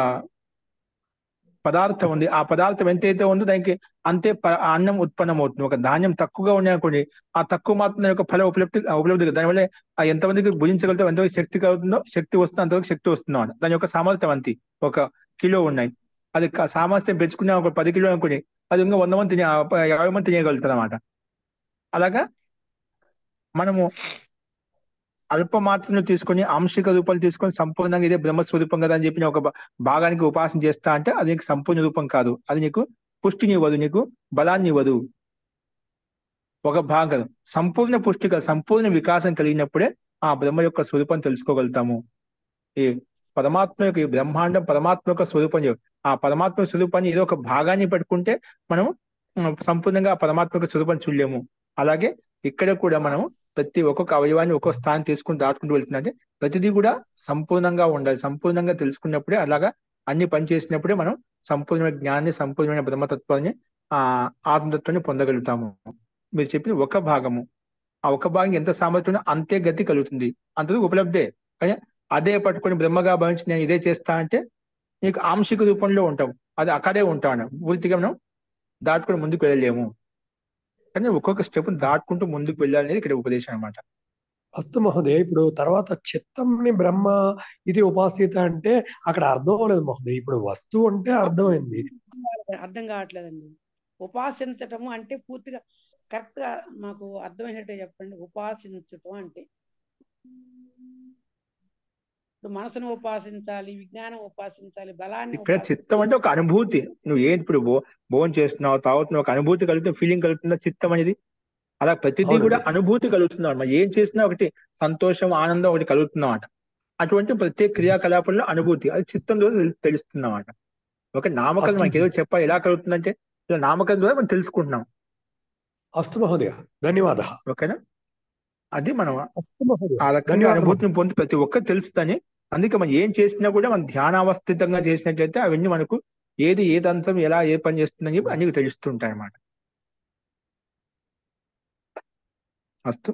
పదార్థం ఉంది, ఆ పదార్థం ఎంతైతే ఉందో దానికి అంతే అన్నం ఉత్పన్నం అవుతుంది. ఒక ధాన్యం తక్కువగా ఉన్నాయనుకోండి, ఆ తక్కువ మాత్రం యొక్క ఫల ఉపలబ్ధి దానివల్ల ఎంతమందికి భుజించగలుగుతాం, ఎంతవరకు శక్తి కలుగుతుందో, శక్తి వస్తుందో అంతవరకు శక్తి వస్తుందో అని. దాని యొక్క సామర్థ్యం అంతే. 1 కిలో ఉన్నాయి, అది సామర్థ్యం పెంచుకున్నా ఒక 10 కిలో అనుకోండి, అది ఇంకా 100 మంది 50 మంది తినేయగలుగుతుంది అన్నమాట. అలాగా మనము అల్ప మాత్రను తీసుకొని ఆంశిక రూపాలు తీసుకొని సంపూర్ణంగా ఇదే బ్రహ్మస్వరూపం కదా అని చెప్పి ఒక భాగానికి ఉపాసన చేస్తా అంటే అది నీకు సంపూర్ణ రూపం కాదు. అది నీకు పుష్టిని ఇవ్వదు, నీకు బలాన్ని ఇవ్వదు. ఒక భాగం సంపూర్ణ పుష్టి కాదు, సంపూర్ణ వికాసం కలిగినప్పుడే ఆ బ్రహ్మ యొక్క స్వరూపం తెలుసుకోగలుగుతాము. ఈ పరమాత్మ యొక్క బ్రహ్మాండం పరమాత్మ యొక్క స్వరూపం. ఆ పరమాత్మ స్వరూపాన్ని ఏదో ఒక భాగాన్ని పట్టుకుంటే మనం సంపూర్ణంగా ఆ పరమాత్మ యొక్క స్వరూపం చూడలేము. అలాగే ఇక్కడ కూడా మనం ఒక్కొక్క అవయవాన్ని ఒక్కొక్క స్థానం తీసుకుని దాటుకుంటూ వెళ్తున్నట్టే ప్రతిదీ కూడా సంపూర్ణంగా ఉండాలి. సంపూర్ణంగా తెలుసుకున్నప్పుడే, అలాగా అన్ని పని చేసినప్పుడే మనం సంపూర్ణమైన జ్ఞానాన్ని, సంపూర్ణమైన బ్రహ్మతత్వాన్ని, ఆత్మతత్వాన్ని పొందగలుగుతాము. మీరు చెప్పిన ఒక భాగము, ఆ ఒక భాగం ఎంత సామర్థ్యం అంతే గతి కలుగుతుంది, అంతది ఉపలబ్ధే. కానీ అదే పట్టుకొని బ్రహ్మగా భావించి నేను ఇదే చేస్తా అంటే నీకు ఆంశిక రూపంలో ఉంటాం, అది అక్కడే ఉంటాను. పూర్తిగా మనం దాటుకొని ముందుకు వెళ్ళలేము. కానీ ఒక్కొక్క స్టెప్ దాటుకుంటూ ముందుకు వెళ్ళాలనేది ఇక్కడ ఉపదేశం అనమాట. అస్తు మహోదయ. ఇప్పుడు తర్వాత చిత్తంని బ్రహ్మ ఇది ఉపాసిత అంటే అక్కడ అర్థం అవ్వలేదు మహోదయ. ఇప్పుడు వస్తువు అంటే అర్థమైంది, అర్థం కావట్లేదండి. ఉపాసించటము అంటే పూర్తిగా కరెక్ట్ గా మాకు అర్థమైనట్టే చెప్పండి. ఉపాసించటం అంటే ఇప్పుడు మనసును ఉపాసించాలి, విజ్ఞానం ఉపాసించాలి, బలాన్ని ఇక్కడ ఉపాసించాలి. చిత్తం అంటే ఒక అనుభూతి. నువ్వు ఏంటి ఇప్పుడు భోజనం చేస్తున్నావు, తాగుతున్నావు, ఒక అనుభూతి కలుగుతుంది, ఫీలింగ్ కలుగుతుందా చిత్తం అనేది. అలా ప్రతిదీ కూడా అవునండి. అనుభూతి కలుగుతుంది అన్నమాట. ఏం చేసినా ఒకటి సంతోషం, ఆనందం ఒకటి కలుగుతుందన్నమాట. అటువంటి ప్రత్యేక క్రియాకలాపంలో అనుభూతి అది చిత్తంలో తెలుస్తుందన్నమాట. ఒక నామకం అస్తు మనకి ఏదో చెప్పాలి ఎలా కలుగుతుందంటే ఇలా నామకం ద్వారా మనం తెలుసుకుంటున్నాం. అస్తు మహోదయ, ధన్యవాద. ఓకేనా? అది మనం అస్తు మహోదయ, ఆ రకంగా ధన్యవాద మహోదయ. అనుభూతిని పొంది ప్రతి ఒక్కరు తెలుస్తుందని. అందుకే మనం ఏం చేసినా కూడా మనం ధ్యానావస్థితంగా చేసినట్లయితే అవన్నీ మనకు ఏది ఏ తంత్రం ఎలా ఏ పని చేస్తుందని చెప్పి అన్ని తెలుస్తుంటాయి అన్నమాట. అస్తు.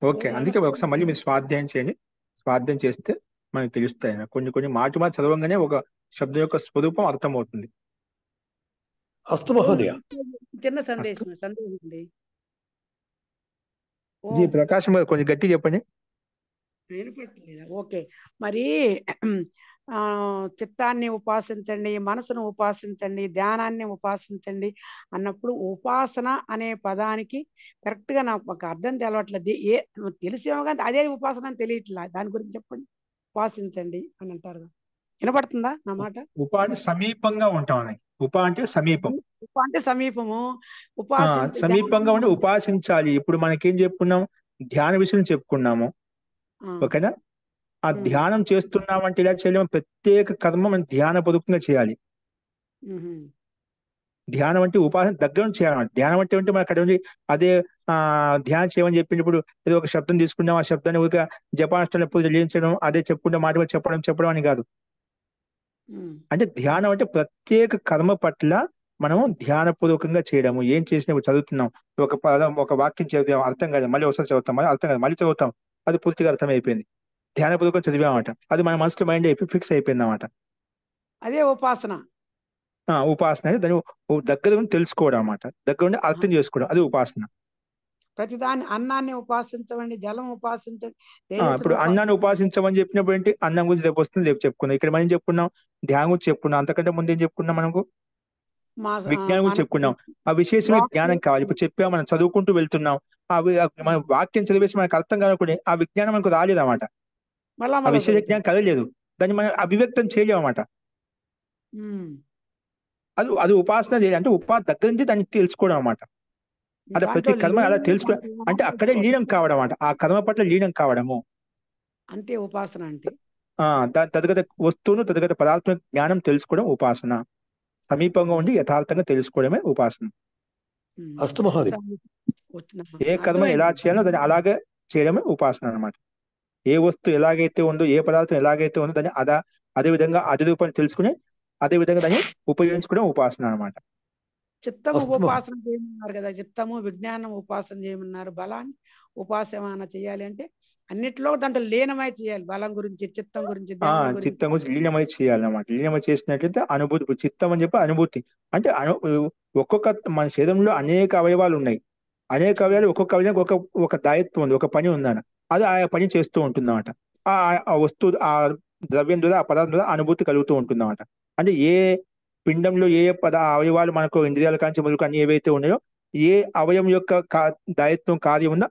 ఓకే, అందుకే ఒకసారి మళ్ళీ మీరు స్వాధ్యాయం చేయండి. స్వాధ్యాయం చేస్తే మనకు తెలుస్తాయి. కొన్ని కొన్ని మాటి మాట చదవంగానే ఒక శబ్దం యొక్క స్వరూపం అర్థమవుతుంది. అస్తు మహోదయ. చిన్న సందేశం అండి. ఈ ప్రకాశం గారు కొంచెం గట్టి చెప్పండి. వినపడలేదా? ఓకే. మరి చిత్తాన్ని ఉపాసించండి, మనసును ఉపాసించండి, ధ్యానాన్ని ఉపాసించండి అన్నప్పుడు ఉపాసన అనే పదానికి కరెక్ట్గా నాకు ఒక అర్థం తెలవట్లేదు. తెలిసేమో కానీ అదే ఉపాసన అని తెలియట్లా. దాని గురించి చెప్పండి. ఉపాసించండి అని అంటారు. వినపడుతుందా నా మాట? ఉప అంటే సమీపంగా ఉంటాం అని. ఉప అంటే సమీపం. ఉప అంటే సమీపము. సమీపంగా ఉండి ఉపాసించాలి. ఇప్పుడు మనకేం చెప్పుకున్నాం? ధ్యాన విషయం చెప్పుకున్నాము. ఓకేనా? ఆ ధ్యానం చేస్తున్నామంటే ఇలా చేయలేము. ప్రత్యేక కర్మ మనం ధ్యానపూర్వకంగా చేయాలి. ధ్యానం అంటే ఉపాసన దగ్గర నుంచి చేయాలన్నమాట. ధ్యానం అంటే మనకు అక్కడ ఉంది అదే ధ్యానం చేయమని చెప్పినప్పుడు ఏదో ఒక శబ్దం తీసుకున్నాం, ఆ శబ్దాన్ని ఊరిక జపాష్టంలో పూజ చేయించడం, అదే చెప్పుకుంటే మాట చెప్పడం అని కాదు. అంటే ధ్యానం అంటే ప్రత్యేక కర్మ పట్ల మనం ధ్యానపూర్వకంగా చేయడము. ఏం చేసినప్పుడు చదువుతున్నాం, ఒక పదం ఒక వాక్యం చదివాం, అర్థం కాదు, మళ్ళీ ఒకసారి చదువుతాం, మళ్ళీ అర్థం కాదు, మళ్ళీ చదువుతాం, అది పూర్తిగా అర్థం అయిపోయింది, ధ్యానపూర్వకంగా చదివామన్నమాట. అది మన మనసులో మైండ్ అయిపోయి ఫిక్స్ అయిపోయింది అన్నమాట. అదే ఉపాసన. ఉపాసన అంటే దాని దగ్గర ఉండి తెలుసుకోవడం అన్నమాట. దగ్గర ఉండి అర్థం చేసుకోవడం, అది ఉపాసన. ప్రతిదాన్ని అన్నాన్ని ఉపాసించండి, జలం ఉపాసించండి. ఇప్పుడు అన్నాన్ని ఉపాసించమని చెప్పినప్పుడు ఏంటి? అన్నం గురించి రేపు వస్తుంది, రేపు చెప్పుకున్నాం. ఇక్కడ మనం చెప్పుకున్నాం ధ్యానం గురించి చెప్పుకున్నాం. అంతకంటే ముందు ఏం చెప్పుకున్నాం? మనకు విజ్ఞానం గురించి చెప్పుకున్నాం. ఆ విశేషమైన జ్ఞానం కావాలి. ఇప్పుడు చెప్పాం, మనం చదువుకుంటూ వెళ్తున్నాం, మన వాక్యం చదివేసి మనకు అర్థం కానుకుని ఆ విజ్ఞానం మనకు రాలేదు అన్నమాట. ఆ విశేష జ్ఞానం కలగలేదు, దాన్ని మనం అభివ్యక్తం చేయలేము అన్నమాట. అది ఉపాసన చేయాలి అంటే దగ్గర నుంచి దాన్ని తెలుసుకోవడం అన్నమాట. అంటే ప్రతి కర్మ అలా తెలుసుకో అంటే అక్కడే లీనం కావడం అన్నమాట. ఆ కర్మ పట్ల లీనం కావడము అంతే ఉపాసన అంటే. తదగత వస్తువును తదగత పదార్థం జ్ఞానం తెలుసుకోవడం ఉపాసన. సమీపంగా ఉండి యథార్థంగా తెలుసుకోవడమే ఉపాసన. అస్తు మహోదయ. ఏ కర్మ ఎలా చేయాలో దాన్ని అలాగే చేయడమే ఉపాసన అన్నమాట. ఏ వస్తువు ఎలాగైతే ఉందో, ఏ పదార్థం ఎలాగైతే ఉందో దాన్ని అదే విధంగా అదే రూపాన్ని తెలుసుకుని అదే విధంగా దాన్ని ఉపయోగించుకోవడం ఉపాసన అన్నమాట. చిత్తము ఉపాసన చేయమన్నారు కదా, చిత్తము విజ్ఞానం ఉపాసన చేయమన్నారు. బలాన్ని ఉపాసన చేయాలి అంటే అన్నిట్లో దాంట్లో లీనమై చేయాలి. బలం గురించి, చిత్తం గురించి, చిత్తం గురించి లీనమై చేయాలన్నమాట. లీనమై చేసినట్లయితే అనుభూతి. ఇప్పుడు చిత్తం అని చెప్పి అనుభూతి అంటే ఒక్కొక్క మన శరీరంలో అనేక అవయవాలు ఉన్నాయి. అనేక అవయవాలు ఒక్కొక్క అవయవానికి ఒక దాయత్వం ఉంది, ఒక పని ఉందన్న. అది ఆ పని చేస్తూ ఉంటుంది అన్నమాట. ఆ వస్తువు, ఆ ద్రవ్యం ద్వారా, ఆ పదార్థం ద్వారా అనుభూతి కలుగుతూ ఉంటుంది అన్నమాట. అంటే ఏ పిండంలో ఏ అవయవాలు మనకు ఇంద్రియాల కాంచి మొదలుకు అన్ని ఏవైతే ఉన్నాయో, ఏ అవయం యొక్క దాయత్వం కార్యం ఉందో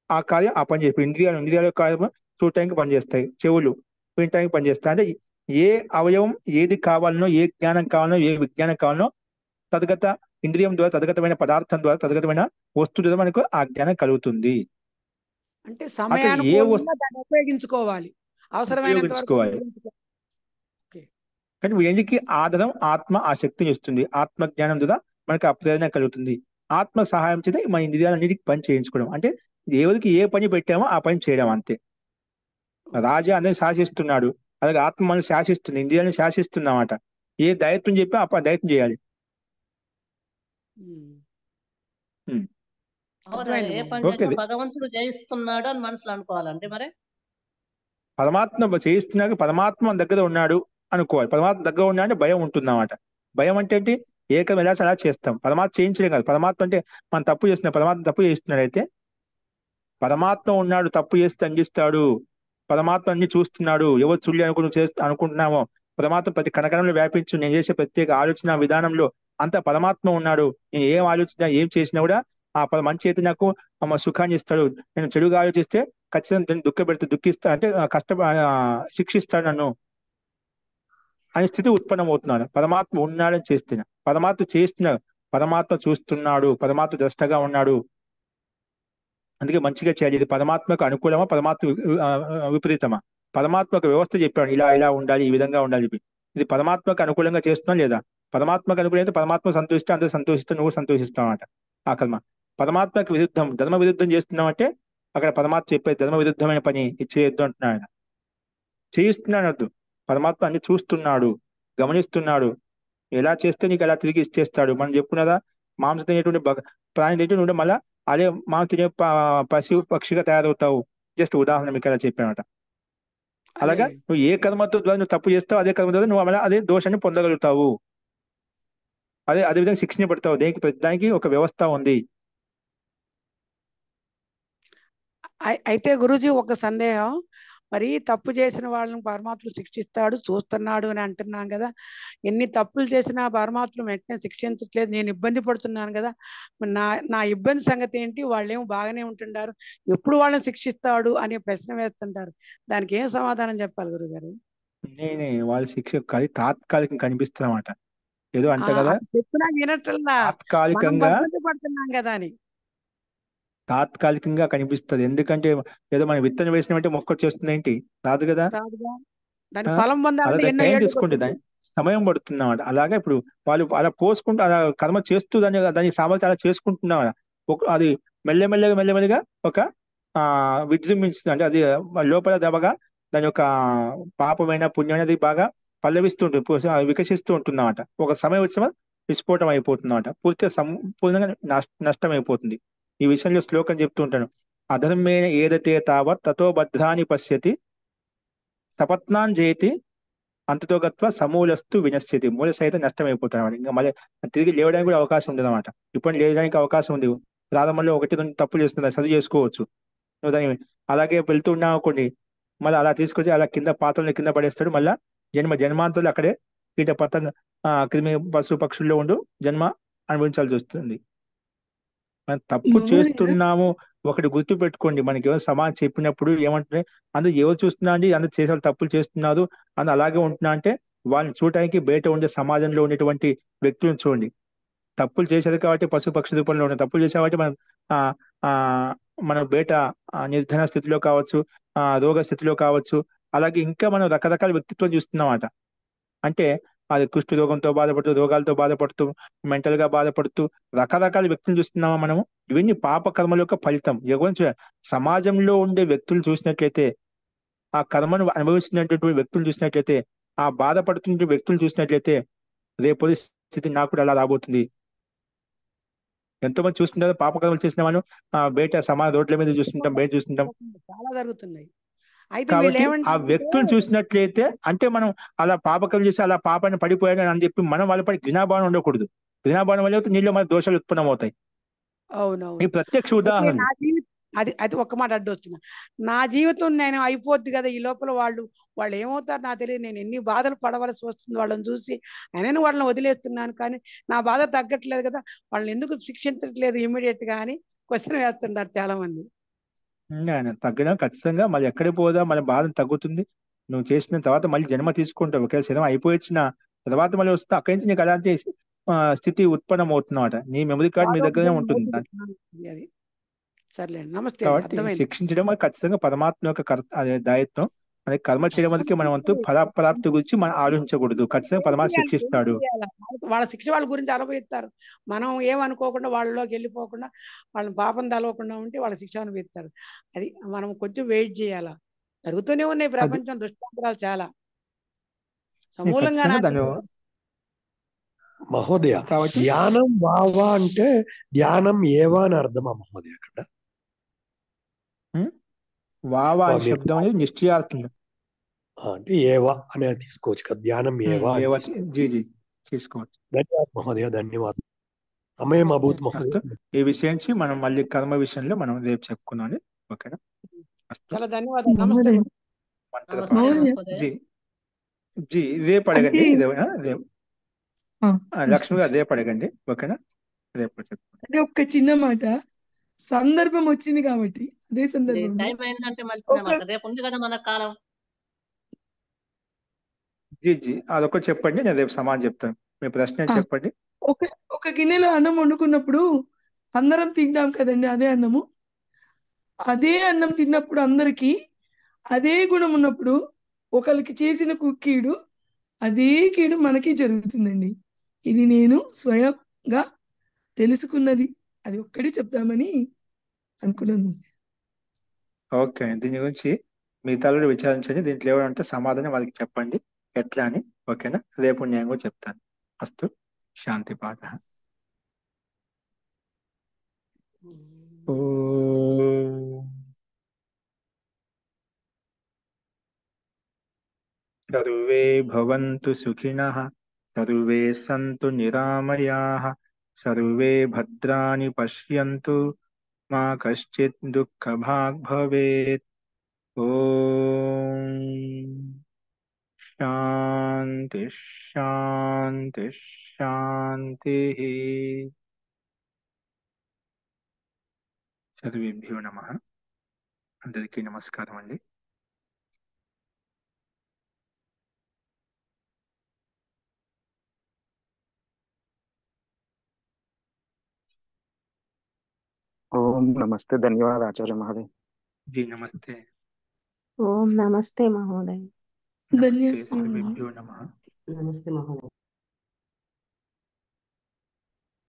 ఆ కార్యం ఆ పని చేస్తాయి. ఇంద్రియాల కార్యం చూడటానికి పనిచేస్తాయి, చెవులు వినటానికి పనిచేస్తాయి. అంటే ఏ అవయవం ఏది కావాలనో, ఏ జ్ఞానం కావాలనో, ఏ విజ్ఞానం కావాలనో తదగత ఇంద్రియం ద్వారా, తదగతమైన పదార్థం ద్వారా, తదగతమైన వస్తువు ద్వారా మనకు ఆ జ్ఞానం కలుగుతుంది. అంటే సమయానుకూలంగా దాన్ని ఉపయోగించుకోవాలి, అవసరమైనంత వరకు. కానీ వీళ్ళకి ఆధారం ఆత్మ ఆ శక్తిని ఇస్తుంది. ఆత్మ జ్ఞానం ద్వారా మనకు ఆ ప్రేరణ కలుగుతుంది. ఆత్మ సహాయం చేత మన ఇంద్రియాలన్నిటికీ పని చేయించుకోవడం. అంటే దేవుడికి ఏ పని పెట్టామో ఆ పని చేయడం అంతే. రాజా అందరిని శాసిస్తున్నాడు, అలాగే ఆత్మ మనం శాసిస్తుంది, ఇంద్రియాలను శాసిస్తున్నమాట. ఏ దైత్యం చెప్పి ఆ దైత్యం చేయాలి. ఏ పని చేసినా భగవంతుడు జయిస్తున్నాడు అని మనసులో అనుకోవాలండి. మరి పరమాత్మ చేయిస్తున్నాక పరమాత్మ మన దగ్గర ఉన్నాడు అనుకోవాలి. పరమాత్మ దగ్గర ఉన్నాడు అంటే భయం ఉంటుందన్నమాట. భయం అంటే ఏంటి? ఏకం ఎలా అలా చేస్తాం. పరమాత్మ చేయించడం కాదు. పరమాత్మ అంటే మనం తప్పు చేస్తున్నాం, పరమాత్మ తప్పు చేస్తున్నాడు అయితే పరమాత్మ ఉన్నాడు, తప్పు చేస్తే అందిస్తాడు. పరమాత్మ అన్ని చూస్తున్నాడు. ఎవరు చుల్లి అనుకుంటున్నామో పరమాత్మ ప్రతి కణకణంలో వ్యాపించు. నేను చేసే ప్రత్యేక ఆలోచన విధానంలో అంత పరమాత్మ ఉన్నాడు. నేను ఏం ఆలోచించినా, ఏం చేసినా కూడా ఆ మంచి అయితే నాకు సుఖాన్ని ఇస్తాడు. నేను చెడుగా ఆలోచిస్తే ఖచ్చితంగా నేను దుఃఖిస్తా అంటే శిక్షిస్తాడు నన్ను అనే స్థితి ఉత్పన్నమవుతున్నాడు. పరమాత్మ ఉన్నాడని చేస్తున్నా, పరమాత్మ చేస్తున్నాడు, పరమాత్మ చూస్తున్నాడు, పరమాత్మ ద్రష్టగా ఉన్నాడు. అందుకే మంచిగా చేయాలి. ఇది పరమాత్మకు అనుకూలమా, పరమాత్మ విపరీతమా? పరమాత్మ ఒక వ్యవస్థ చెప్పాడు, ఇలా ఇలా ఉండాలి, ఈ విధంగా ఉండాలి చెప్పి. ఇది పరమాత్మకు అనుకూలంగా చేస్తున్నా లేదా? పరమాత్మకు అనుకూలమైతే పరమాత్మ సంతోషిస్తే అందరూ సంతోషిస్తే నువ్వు సంతోషిస్తావు అన్నమాట. ఆ కర్మ పరమాత్మకు విరుద్ధం, ధర్మ విరుద్ధం చేస్తున్నావు అంటే అక్కడ పరమాత్మ చెప్పేది ధర్మ విరుద్ధమైన పని ఇది చేయొద్దు అంటున్నాడు ఆయన. చేయిస్తున్నాడు వద్దు, పరమాత్మ అన్ని చూస్తున్నాడు, గమనిస్తున్నాడు. ఎలా చేస్తే నీకు అలా తిరిగి ఇచ్చేస్తాడు. మనం చెప్పుకున్నదా, మాంసం తినేటువంటి ప్రాణి తింటే నువ్వు మళ్ళీ అదే మాంసం తినే పశువు పక్షిగా తయారవుతావు. జస్ట్ ఉదాహరణ మీకు అలా చెప్పానమాట. అలాగా అదేలేండి. నువ్వు ఏ కర్మతో ద్వారా నువ్వు తప్పు చేస్తావు, అదే కర్మ ద్వారా నువ్వు మళ్ళీ అదే దోషాన్ని పొందగలుగుతావు. అదే విధంగా శిక్షణ దేనికి ప్రతిదానికి ఒక వ్యవస్థ ఉంది. అయితే గురూజీ ఒక సందేహం, మరి తప్పు చేసిన వాళ్ళని పరమాత్ముడు శిక్షిస్తాడు చూస్తున్నాడు అని అంటున్నాం కదా, ఎన్ని తప్పులు చేసినా పరమాత్ముడు వెంటనే శిక్షించట్లేదు, నేను ఇబ్బంది పడుతున్నాను కదా, మరి నా ఇబ్బంది సంగతి ఏంటి, వాళ్ళేమో బాగానే ఉంటుంటారు, ఎప్పుడు వాళ్ళని శిక్షిస్తాడు అనే ప్రశ్న వేస్తుంటారు. దానికి ఏం సమాధానం చెప్పాలి గురుగారు? నేనే వాళ్ళ శిక్ష అది తాత్కాలికం కనిపిస్తుందన్నమాట. ఏదో అంట కదా, అది చెప్పినా వినట్లా, మనం తాత్కాలికంగా ఇబ్బంది పడుతున్నాం కదా అని. తాత్కాలికంగా కనిపిస్తుంది. ఎందుకంటే ఏదో మనం విత్తనం వేసినామంటే మొక్క వచ్చేస్తుంది ఏంటి? రాదు కదా. రాదుగా, దాని ఫలం పొందాలంటే అలా ఎన్నో టైం ఏళ్ళు తీసుకుంటే పడుతుంది. దాని సమయం పడుతుంది అన్నమాట. అలాగే ఇప్పుడు వాళ్ళు అలా పోసుకుంటూ అలా కర్మ చేస్తూ దాని సామర్థ్యం అలా చేసుకుంటున్నాం. అది మెల్లమెల్లగా ఒక విజృంభించింది. అంటే అది లోపల దెబ్బగా దాని యొక్క పాపమైన పుణ్యం అనేది బాగా పల్లవిస్తూ ఉంటుంది, వికసిస్తూ ఉంటుందన్నమాట. ఒక సమయం వచ్చిన విస్ఫోటం అయిపోతుందన్నమాట. పూర్తిగా సంపూర్ణంగా నష్టం అయిపోతుంది. ఈ విషయంలో శ్లోకం చెప్తూ ఉంటాను. అధర్మేణ ఏదతే తావత్ తతో భద్రాన్ని పశ్యతి సపత్నాన్ జయతి అంతతో గత్వ సమూలస్తు వినశ్యతి. మూల సహితం నష్టం అయిపోతాడు అన్నమాట. ఇంకా మళ్ళీ తిరిగి లేవడానికి కూడా అవకాశం ఉండదు అనమాట. ఇప్పుడు లేవడానికి అవకాశం ఉంది, ప్రారంభంలో ఒకటి రెండు తప్పులు చేస్తుంది, సరి చేసుకోవచ్చు నువ్వు దాన్ని. అలాగే వెళ్తూ ఉన్నావు అనుకోండి, మళ్ళీ అలా తీసుకొచ్చి అలా కింద పాత్రలను కింద పడేస్తాడు. మళ్ళీ జన్మాంతరాలు అక్కడే కీట పతంగ క్రిమి పశు పక్షుల్లో ఉండు జన్మ అనుభవించాల్సి వస్తుంది. మనం తప్పు చేస్తున్నాము ఒకటి గుర్తు పెట్టుకోండి. మనకి ఎవరు సమాజం చెప్పినప్పుడు ఏమంటే అందరూ ఎవరు చూస్తున్నా అండి, అందరూ చేసే వాళ్ళు తప్పులు చేస్తున్నారు అని అలాగే ఉంటున్నా అంటే వాళ్ళని చూడటానికి బయట ఉండే సమాజంలో ఉండేటువంటి వ్యక్తులను చూడండి. తప్పులు చేసేది కాబట్టి పశు పక్షి రూపంలో ఉన్న తప్పులు చేసే కాబట్టి మనం ఆ ఆ మనం బయట నిర్ధన స్థితిలో కావచ్చు, రోగ స్థితిలో కావచ్చు, అలాగే ఇంకా మనం రకరకాల వ్యక్తిత్వం చూస్తున్నమాట. అంటే అది కుష్టి రోగంతో బాధపడుతూ, రోగాలతో బాధపడుతూ, మెంటల్ గా బాధపడుతూ రకరకాల వ్యక్తులు చూస్తున్నామా మనము. ఇవన్నీ పాప కర్మల యొక్క ఫలితం. ఎవరు సమాజంలో ఉండే వ్యక్తులు చూసినట్లయితే, ఆ కర్మను అనుభవిస్తున్నటువంటి వ్యక్తులు చూసినట్లయితే, ఆ బాధపడుతున్న వ్యక్తులు చూసినట్లయితే రేపు స్థితి నాకు కూడా అలా రాబోతుంది. ఎంతో మంది చూస్తుంటారు పాప కర్మలు చేసిన వాళ్ళు బయట సమాజ రోడ్ల మీద చూస్తుంటాం, బయట చూస్తుంటాం. చాలా జరుగుతున్నాయి. అయితే వీళ్ళు కాబట్టి ఆ ఏమంటారంటే, వ్యక్తులు చూసినట్లయితే అంటే మనం అలా పాపకం చేసి అలా పాపని పడిపోయాడు అని చెప్పి మనం వాళ్ళపై ఘృణాభావం ఉండకూడదు. ఘృణాభావం వల్ల నీళ్ళు మన దోషాలు ఉత్పన్నం అవుతాయి. అవునవును, ఈ ప్రత్యక్ష అయితే ఉదాహరణలు. నా జీవితం అది అది ఒక్క మాట అడ్డు వస్తున్నా, నా జీవితం నేను అయిపోద్ది కదా, ఈ లోపల వాళ్ళు ఏమవుతారు నాకు తెలియదు, నేను ఎన్ని బాధలు పడవలసి వస్తుంది వాళ్ళని చూసి, అయినా వాళ్ళని వదిలేస్తున్నాను, కానీ నా బాధ తగ్గట్లేదు కదా, వాళ్ళని ఎందుకు శిక్షించట్లేదు ఇమ్మీడియట్ గా అని క్వశ్చన్ వేస్తుంటారు చాలా మంది. ఆయన తగ్గడం ఖచ్చితంగా మళ్ళీ ఎక్కడికి పోదా మన బాధ తగ్గుతుంది. నువ్వు చేసిన తర్వాత మళ్ళీ జన్మ తీసుకుంటావు. ఒకే శరీరం అయిపోయిన తర్వాత మళ్ళీ వస్తే అక్కడి నుంచి నీకు అలాంటి స్థితి ఉత్పన్నం అవుతుందన్నమాట. నీ మెమరీ కార్డ్ మీ దగ్గరనే ఉంటుంది. అది సర్లేండి, నమస్తే అండి, కాబట్టి అర్థమైంది. శిక్షించడం అది ఖచ్చితంగా పరమాత్మ యొక్క అదే దాయత్వం. అదే కర్మ చేయడం వరకే మన వంతు, ఫలాప్రాప్తి గురించి మనం ఆలోచించకూడదు. ఖచ్చితంగా పరమాత్మ శిక్షిస్తాడు. వాళ్ళ శిక్ష వాళ్ళ గురించి అనుభవిస్తారు, మనం ఏమనుకోకుండా వాళ్ళలోకి వెళ్ళిపోకుండా వాళ్ళని పాపం తలవకుండా ఉంటే వాళ్ళ శిక్ష అనుభవిస్తారు. అది మనం కొంచెం వెయిట్ చేయాలా. జరుగుతూనే ఉన్నాయి అది ప్రపంచం దృష్టాంతరాలు చాలా సమూలంగా ఖచ్చితంగా దాని మహోదయ, కాబట్టి ధ్యానం వావా అంటే ధ్యానం ఏవా అని అర్థమా మహోదయ? అక్కడ వావా అనే మీరు శబ్దం అనేది నిశ్చయార్థం. అంటే ఏవా అనేది తీసుకోవచ్చు కదా, ధ్యానం ఏవా అని తీసుకోవచ్చు. తీసుకోవచ్చు. ధన్యవాదాలు మహోదయ, ధన్యవాదాలు. సమయం అభూత్ మహోదయ. ఈ విషయం మనం మళ్ళీ కర్మ విషయంలో మనం రేపు చెప్పుకున్నాం. ఓకేనా? చాలా ధన్యవాదాలు, నమస్తే. జీ రేపు అడగండి. రేపు లక్ష్మి గారు రేపు అడగండి. ఓకేనా? రేపు చెప్తాను. అంటే ఒక చిన్న మాట, సందర్భం వచ్చింది కాబట్టి అదే సందర్భంలో టైం అయిందంటే మళ్ళీ ఒక రేపు ఉంది కదా మన కాలం. జీ అదొకటి చెప్పండి, నేను రేపు సమాధానం చెప్తాను. మీ ప్రశ్న ఆ, చెప్పండి. ఒక ఒక గిన్నెలో అన్నం వండుకున్నప్పుడు అందరం తింటాం కదండి అదే అన్నము. అదే అన్నం తిన్నప్పుడు అందరికీ అదే గుణం ఉన్నప్పుడు ఒకరికి చేసిన కీడు అదే కీడు మనకి జరుగుతుందండి. ఇది నేను స్వయంగా తెలుసుకున్నది. అది ఒక్కటి చెప్తామని అనుకున్నాను. ఓకే, దీని గురించి మిగతా కూడా విచారించండి. దీంట్లో ఏమంటే సమాధానం వాళ్ళకి చెప్పండి ఎట్లా అని. ఓకేనా, రేపు నేను కూడా చెప్తాను. అస్తు శాంతి పాఠ. సర్వే భవంతు సుఖినః, సర్వే సంతు నిరామయాః, సర్వే భద్రాణి పశ్యంతు, మా కశ్చిత్ దుఃఖభాగ్ భవేత్. ఓం శాంతి శాంతి శాంతి. సర్వేభ్యో నమః. అందరికీ నమస్కారం అండి. ओम नमस्ते, धन्यवाद आचार्य महोदय। जी नमस्ते। ओम नमस्ते महोदय। नमस्ते ధన్యవాదాలు. सर्वेभ्यो नमः। నమస్తే మహోదయ.